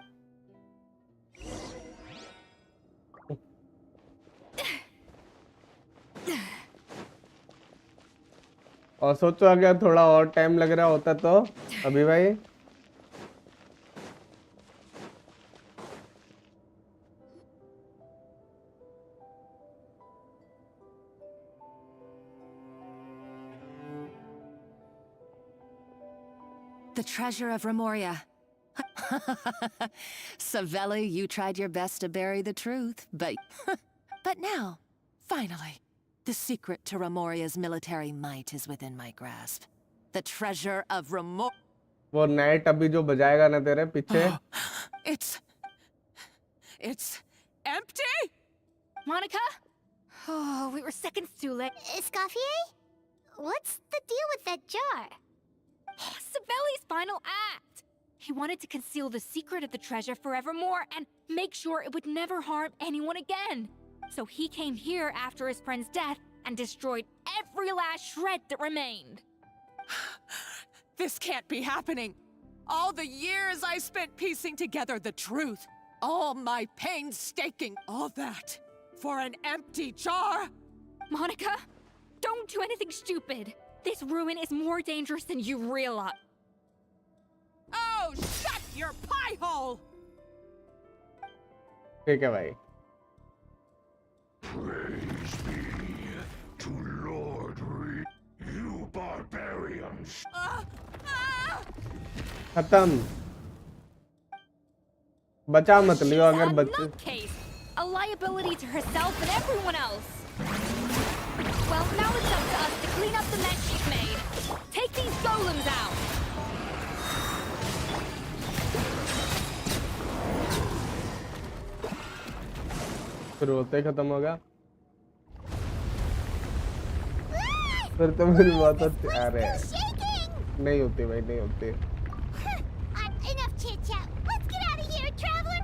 और सोचो अगर थोड़ा और टाइम लग रहा होता तो अभी भाई The treasure of Remoria. Savelli, you tried your best to bury the truth, but now, finally, the secret to Remoria's military might is within my grasp. The treasure of Remoria. वो night अभी जो बजाएगा ना तेरे पीछे. It's empty? Monica? Oh, we were seconds too late. Escoffier? What's the deal with that jar? Savelli's final act! He wanted to conceal the secret of the treasure forevermore and make sure it would never harm anyone again. So he came here after his friend's death and destroyed every last shred that remained. This can't be happening. All the years I spent piecing together the truth, all my painstaking, all that, for an empty jar? Monica, don't do anything stupid. This ruin is more dangerous than you realize. Oh, shut your pie hole! ठीक है भाई. Praise be to Lord you barbarians. खत्म. बचा मत लियो अगर बच Case, a liability to herself and everyone else. Well, now it's up to us to clean up the mess she's made. Take these golems out. फिर होते खत्म होगा फिर तो मेरी बात अरे नहीं होती भाई नहीं होती Enough chit chat. Let's get out of here, traveler.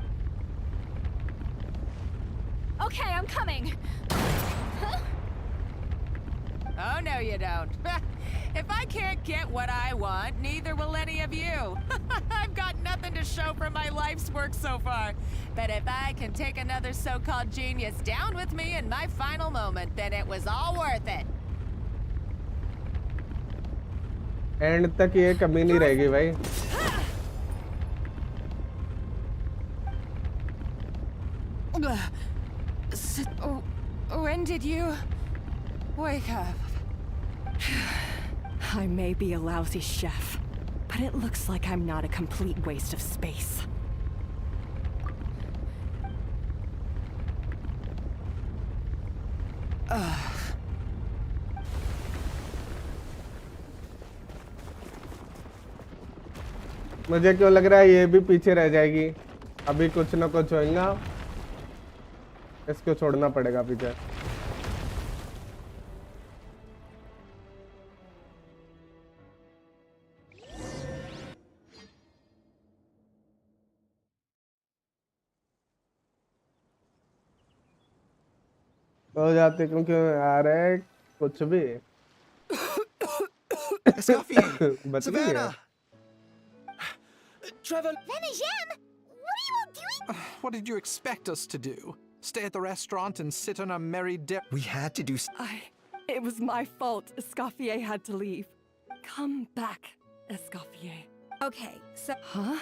Okay, I'm coming. Oh, no, you don't. If I can't get what I want, neither will any of you. I've got nothing to show for my life's work so far. But if I can take another so-called genius down with me in my final moment, then it was all worth it. And तक ये कमी नहीं रहेगी भाई When did you wake up? I may be a lousy chef, but it looks like I'm not a complete waste of space. मुझे क्यों लग रहा है ये भी पीछे रह जाएगी अभी कुछ ना कुछ होगा इसको छोड़ना पड़ेगा पीछे हो जाते क्योंकि आ रहे कुछ भी Savannah! Travel. Venejem, what are you all doing? What did you expect us to do? Stay at the restaurant and sit on a merry dip? We had to do. It was my fault. Escoffier had to leave. Come back, Escoffier. Okay, so... Huh?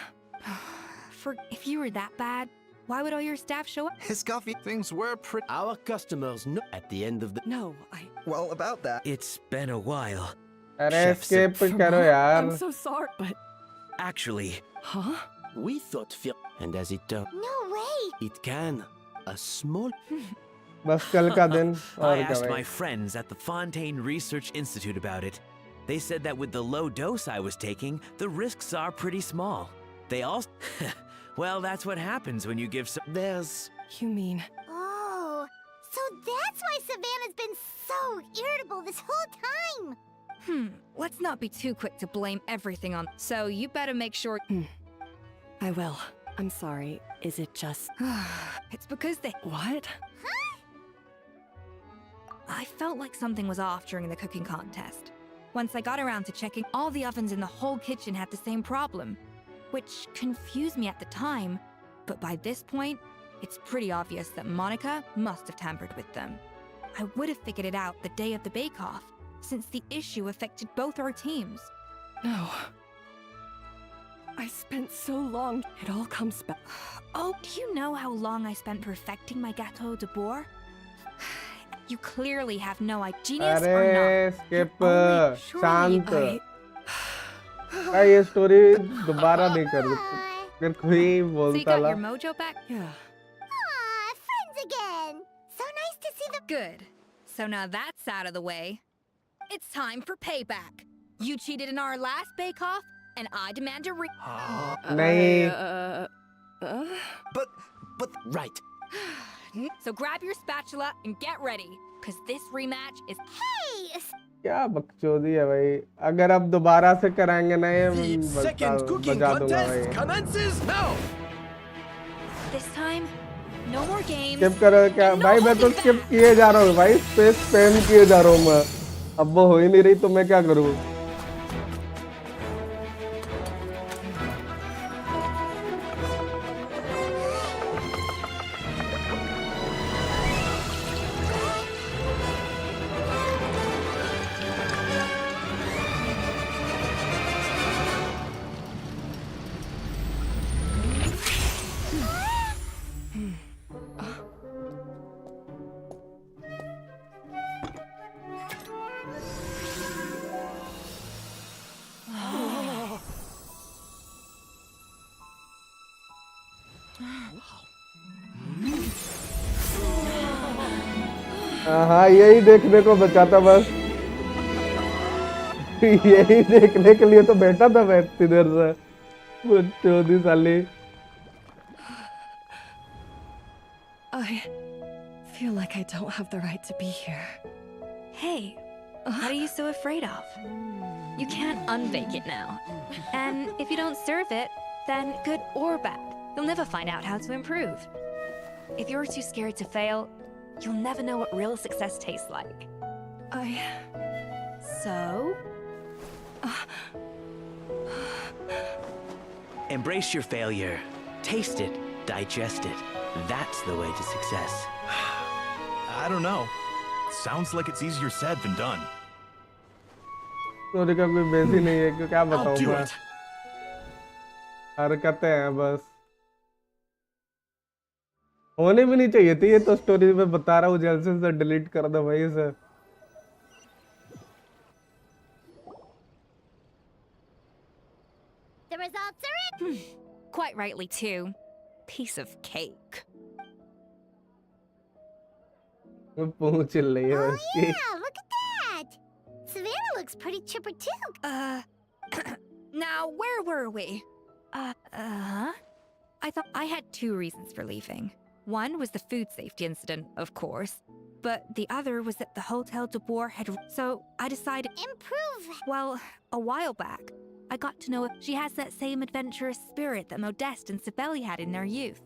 If you were that bad, why would all your staff show up? Escoffier. Things were pretty. Our customers know at the end of the. No, Well, about that. It's been a while. अरे escape करो यार I'm so sorry, but... Actually... Huh? We thought and as it turned. No way. It can. A small. बस कल का दिन I और क्या asked भाई my friends at the Fontaine Research Institute about it. They said that with the low dose I was taking, the risks are pretty small. They all... Well, that's what happens when you give There's... You mean... Oh, so that's why Savannah's been so irritable this whole time. Let's not be too quick to blame everything on... So you better make sure... I will. I'm sorry. Is it just... It's because they... What? I felt like something was off during the cooking contest. Once I got around to checking, all the ovens in the whole kitchen had the same problem, which confused me at the time, but by this point, it's pretty obvious that Monica must have tampered with them. I would have figured it out the day of the bake-off, since the issue affected both our teams. No. I spent so long. It all comes back. Oh, do you know how long I spent perfecting my gâteau de bois? You clearly have no idea. Genius or अरे not. skip शांत ये story दोबारा नहीं कर फिर कोई So you बोलता got La your mojo back? Yeah. Aw, friends again. So nice to see the... Good. So now that's out of the way. It's time for payback. You cheated in our last bake-off, and I demand a नहीं But right. So grab your spatula and get ready, because this rematch is... Hey! क्या बकचोदी है भाई अगर अब दोबारा से कराएंगे ना ये The second cooking बजा दूंगा contest भाई commences now. This time, no more games. Skip करो क्या भाई मैं तो स्किप किए जा रहा हूँ भाई स्पेस स्पैम किए जा रहा हूँ मैं अब वो हो ही नहीं रही तो मैं क्या करूँ हाँ यही देखने को बचा था बस। यही देखने के लिए तो बैठा था मैं इतनी देर से। वो 14 साली। I feel like I don't have the right to be here. Hey, what are you so afraid of? You can't unbake it now. And if you don't serve it, then good or bad, you'll never find out how to improve. If you're too scared to fail, you'll never know what real success tastes like. So? Embrace your failure. Taste it. Digest it. That's the way to success. I don't know. Sounds like it's easier said than done. Story का कोई base ही नहीं है कि क्या बताऊं मैं। हरकतें हैं बस। होने भी नहीं चाहिए थी ये तो स्टोरी में बता रहा हूँ जेंशन से डिलीट कर दो भाई इसे। The results are in. Quite rightly too. Piece of cake. पूछ रही है उसकी। Yeah, look at that. Savannah looks pretty chipper too. Now, where were we? I thought I had 2 reasons for leaving. One was the food safety incident, of course. But the other was that the Hotel de Boer had... So, I decided... Improve! Well, a while back, I got to know she has that same adventurous spirit that Modeste and Sibeli had in their youth.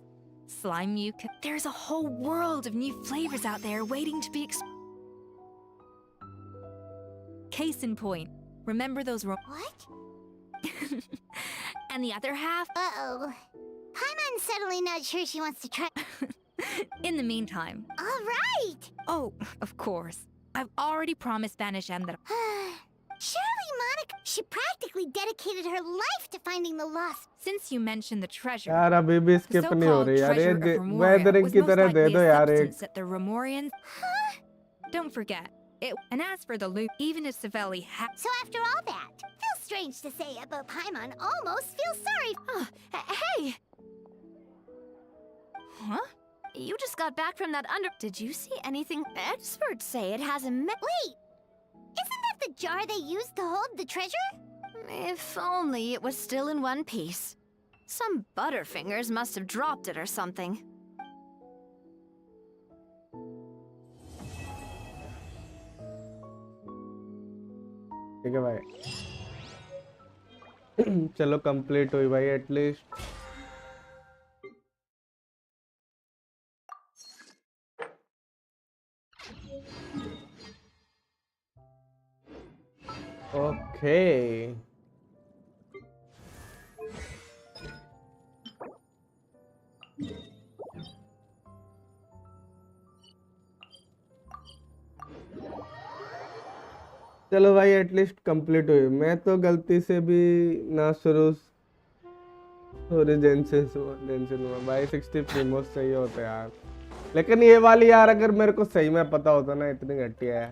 Slime mucus. There's a whole world of new flavors out there waiting to be Case in point, remember those What? And the other half? Uh-oh. Paimon's suddenly not sure she wants to try. In the meantime. All right! Oh, of course. I've already promised Spanish M that... Surely Monica, she practically dedicated her life to finding the lost. Since you mentioned the treasure, यार अभी भी skip नहीं हो रही यार ये weathering की तरह दे दो यार एक. That the Remorians... Don't forget. And as for the loop, even if Savelli had... So after all that, feels strange to say about Paimon, almost feel sorry. Hey! Huh? You just got back from that Did you see anything? Experts say it has a Wait! Isn't that the jar they used to hold the treasure? If only it was still in one piece. Some butterfingers must have dropped it or something. ठीक है भाई. चलो complete हुई भाई at least. Okay. चलो भाई at least complete हुई. मैं तो गलती से भी ना शुरू जेंशन हुआ भाई. 60 प्रीमोस सही होते यार. लेकिन ये वाली यार अगर मेरे को सही में पता होता ना इतनी घटिया है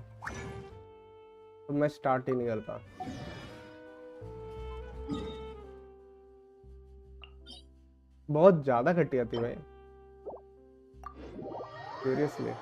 तो मैं स्टार्ट ही नहीं करता. बहुत ज्यादा घटिया थी भाई सीरियसली.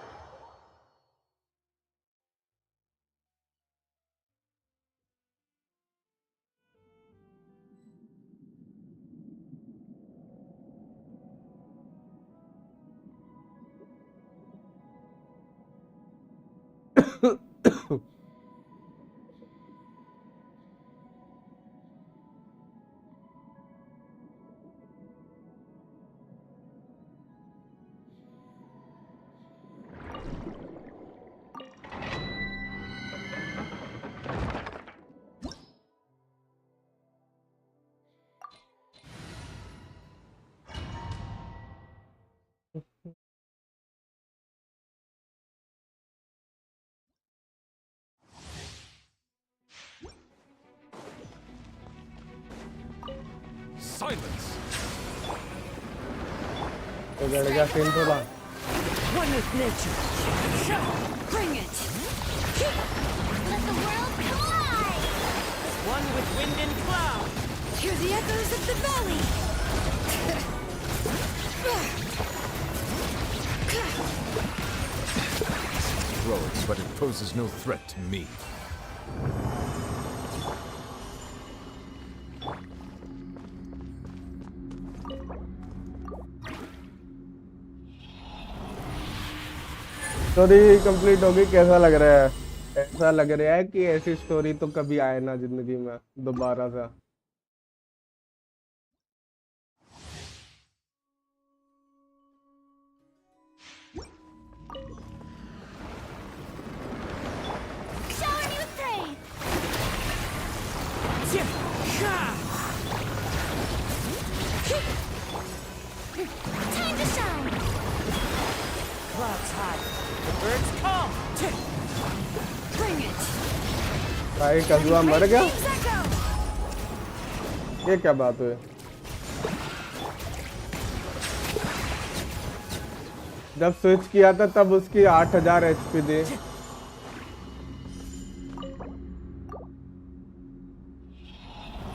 Silence. तो गड़गा सीन थोड़ा. One with nature. Bring it. Let the world collide. One with wind and cloud. Hear the echoes of the valley. flamethrowers, but it poses no threat to me. Story complete होगी, कैसा लग रहा है? ऐसा लग रहा है कि ऐसी स्टोरी तो कभी आए ना जिंदगी में दोबारा से। Time to shine! Clouds high. The birds come! Bring it! भाई कजुआ मर गया? ये क्या बात हुई? जब स्विच किया था तब उसकी 8000 HP थी।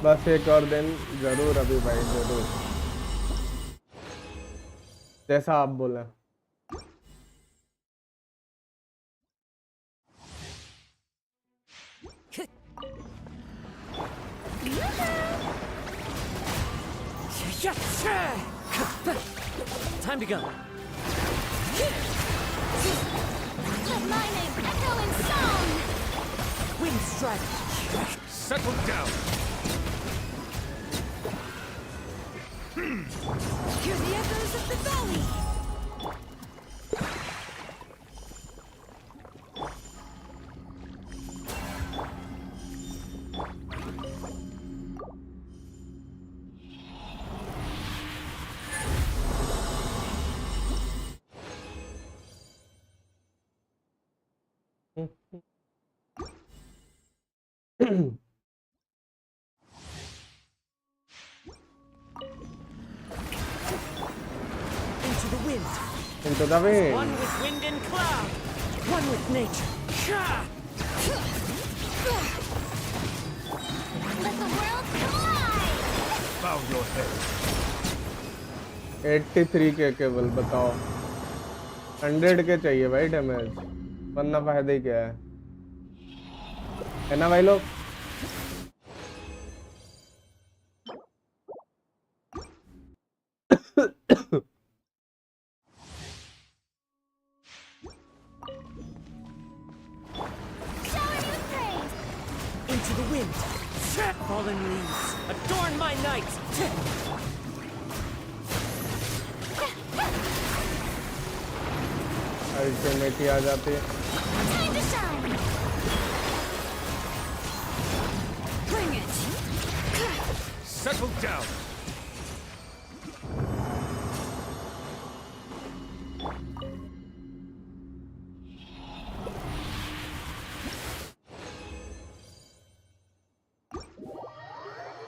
बस एक और दिन जरूर अभी भाई, जरूर जैसा आप बोले। Time to go. Let my name echo in song. Wind strike. Settle down. Hear the echoes of the valley. Into the wind. One with wind and cloud. One with nature. Let the world collide. Bow your head. 83 के केवल बताओ, 100 के चाहिए भाई damage, वरना फायदा ही क्या है ना भाई लोग? Into the wind. Fallen leaves. Adorn my night. Ultimate आ जाती है। Time to shine. Bring it. Settle down.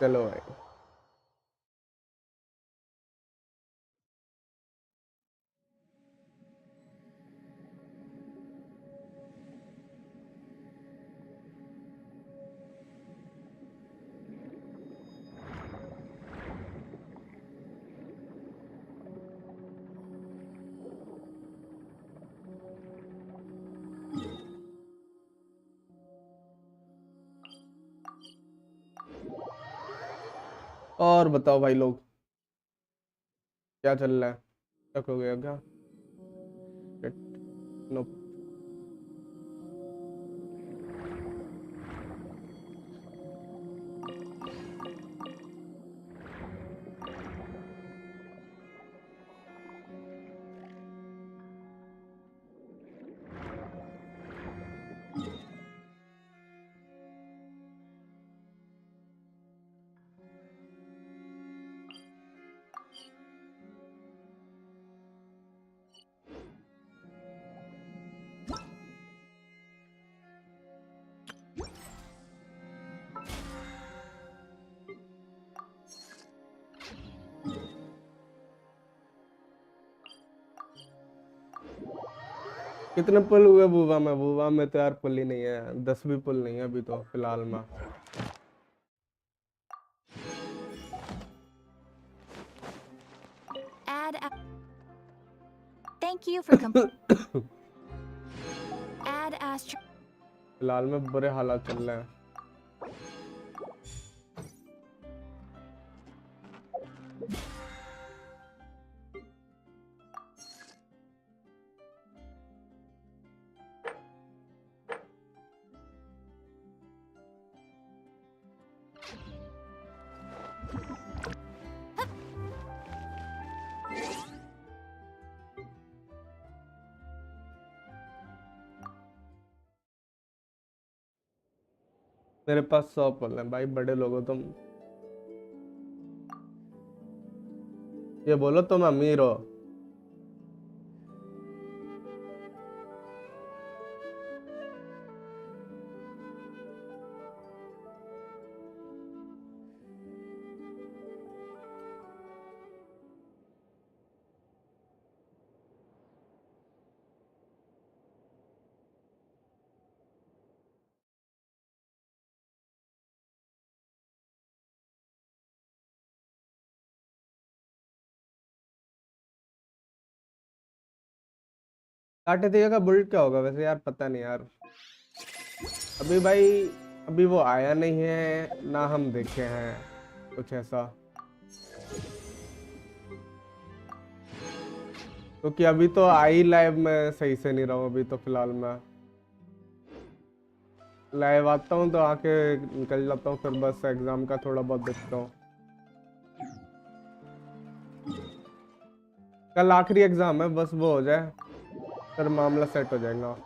चलो भाई, और बताओ भाई लोग, क्या चल रहा है? तक हो गया क्या? नो। कितने पुल हुए बुवा में? बुवा में तो यार पुल ही नहीं है, 10 भी पुल नहीं है अभी तो फिलहाल में। Thank you for Dad asked. फिलहाल में बुरे हालात चल रहे हैं। मेरे पास 100 पल है भाई, बड़े लोग हो तुम। ये बोलो तुम अमीर हो। काटे दिया का बुल्ड क्या होगा वैसे यार, पता नहीं यार अभी भाई। अभी वो आया नहीं है ना, हम देखे हैं कुछ ऐसा, क्योंकि अभी तो आई लाइव में सही से नहीं रहा हूँ। अभी तो फिलहाल मैं लाइव आता हूँ तो आके निकल जाता हूँ, फिर बस एग्जाम का थोड़ा बहुत देखता हूँ। कल आखिरी एग्जाम है, बस वो हो जाए फिर मामला सेट हो जाएगा।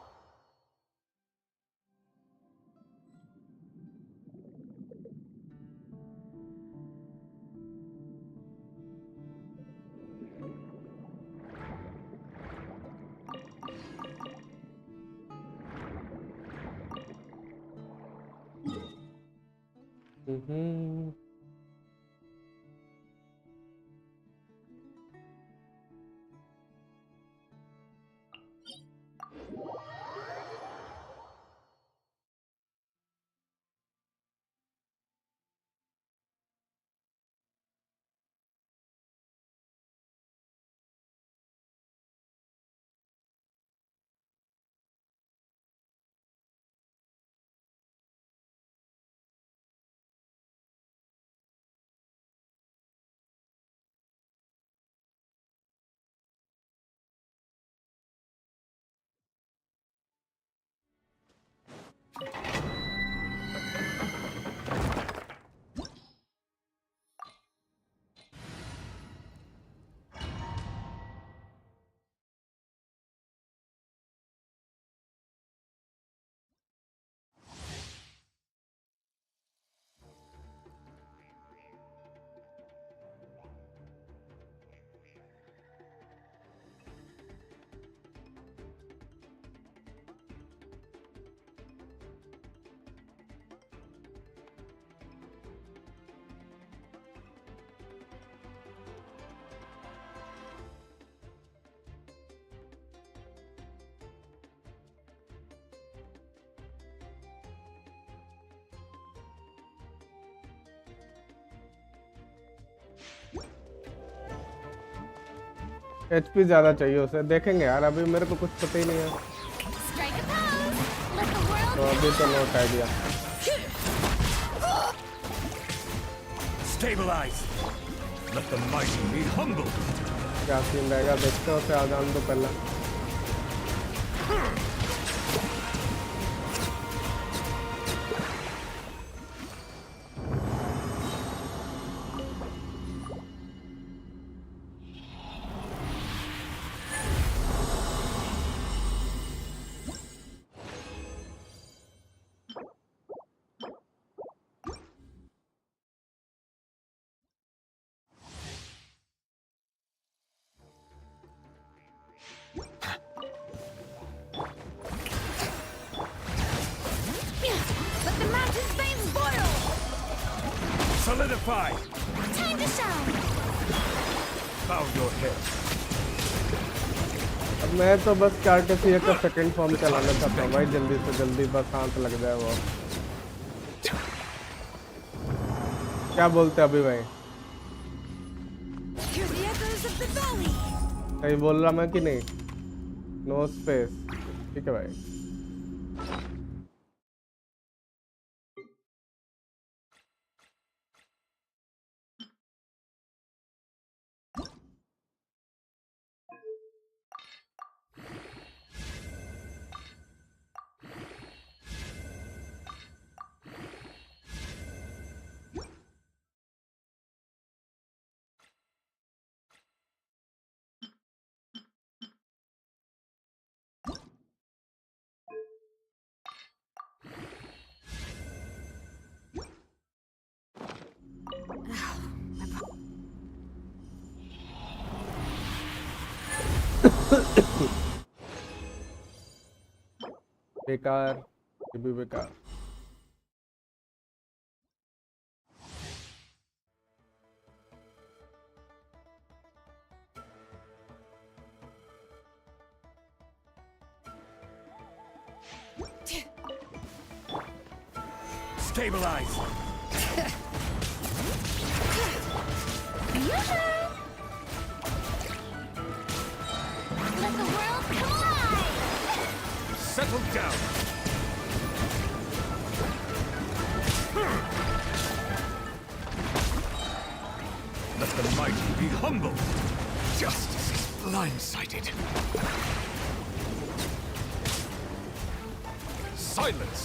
HP ज्यादा चाहिए उसे, देखेंगे यार, अभी मेरे को कुछ पता ही नहीं है तो अभी तो note idea. Stabilize. Let the mighty be humble. क्या सीन रहेगा देखते हो, उसे आजान दो पहला। Solidify. Time to shine. Bow your head. अब मैं तो बस कार्टेसिया का सेकंड फॉर्म चलाना चाहता हूँ भाई, जल्दी से जल्दी बस हाथ लग जाए वो। क्या बोलते अभी भाई? सही बोल रहा मैं कि नहीं? नो स्पेस, ठीक है भाई। बेकार, ये भी बेकार। Stabilize. Let the world collide! Settle down. Let the mighty be humble. Justice is blindsided. Silence.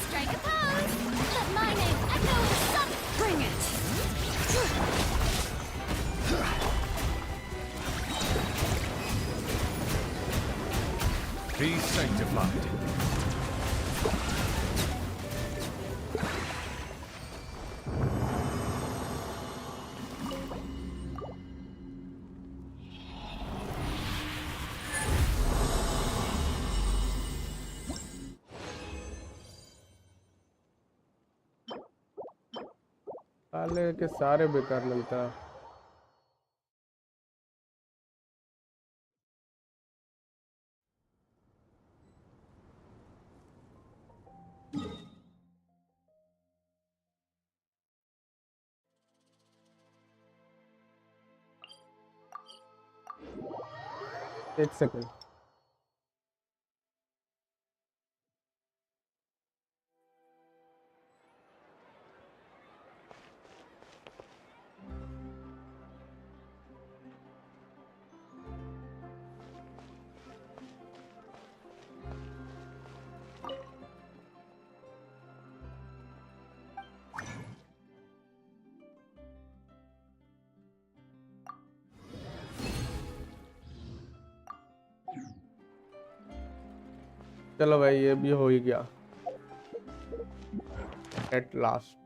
Strike a pose! Let my name echo in some... Bring it! Be sanctified. साले के सारे बेकार मिलता है। एक सेकंड। चलो भाई ये भी हो ही गया एट लास्ट।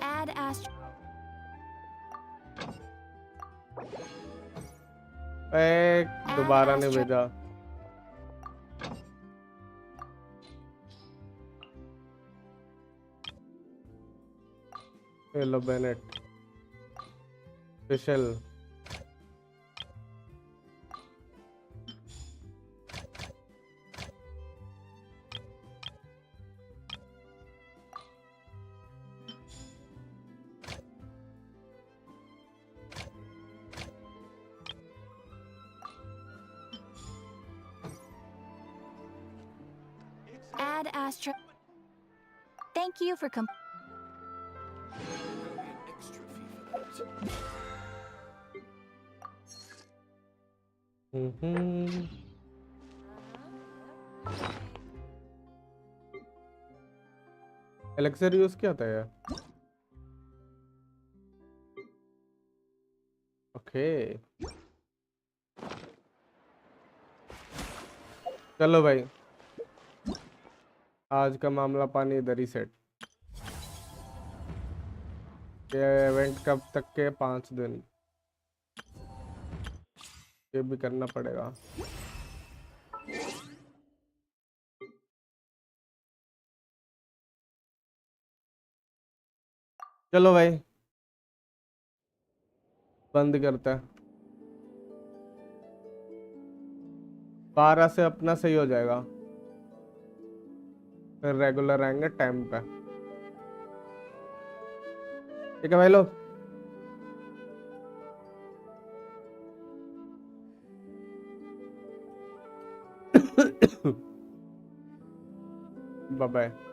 Add astro. दोबारा ने भेजा। Hello Bennett special. Add astro. Thank you for elixir use क्या था यार? ओके चलो भाई आज का मामला पानी इधर ही सेट। ये इवेंट कब तक के? 5 दिन। ये भी करना पड़ेगा। चलो भाई बंद करता है। 12 से अपना सही हो जाएगा फिर रेगुलर आएंगे टाइम पे। ठीक है भाई लोग बाय बाय।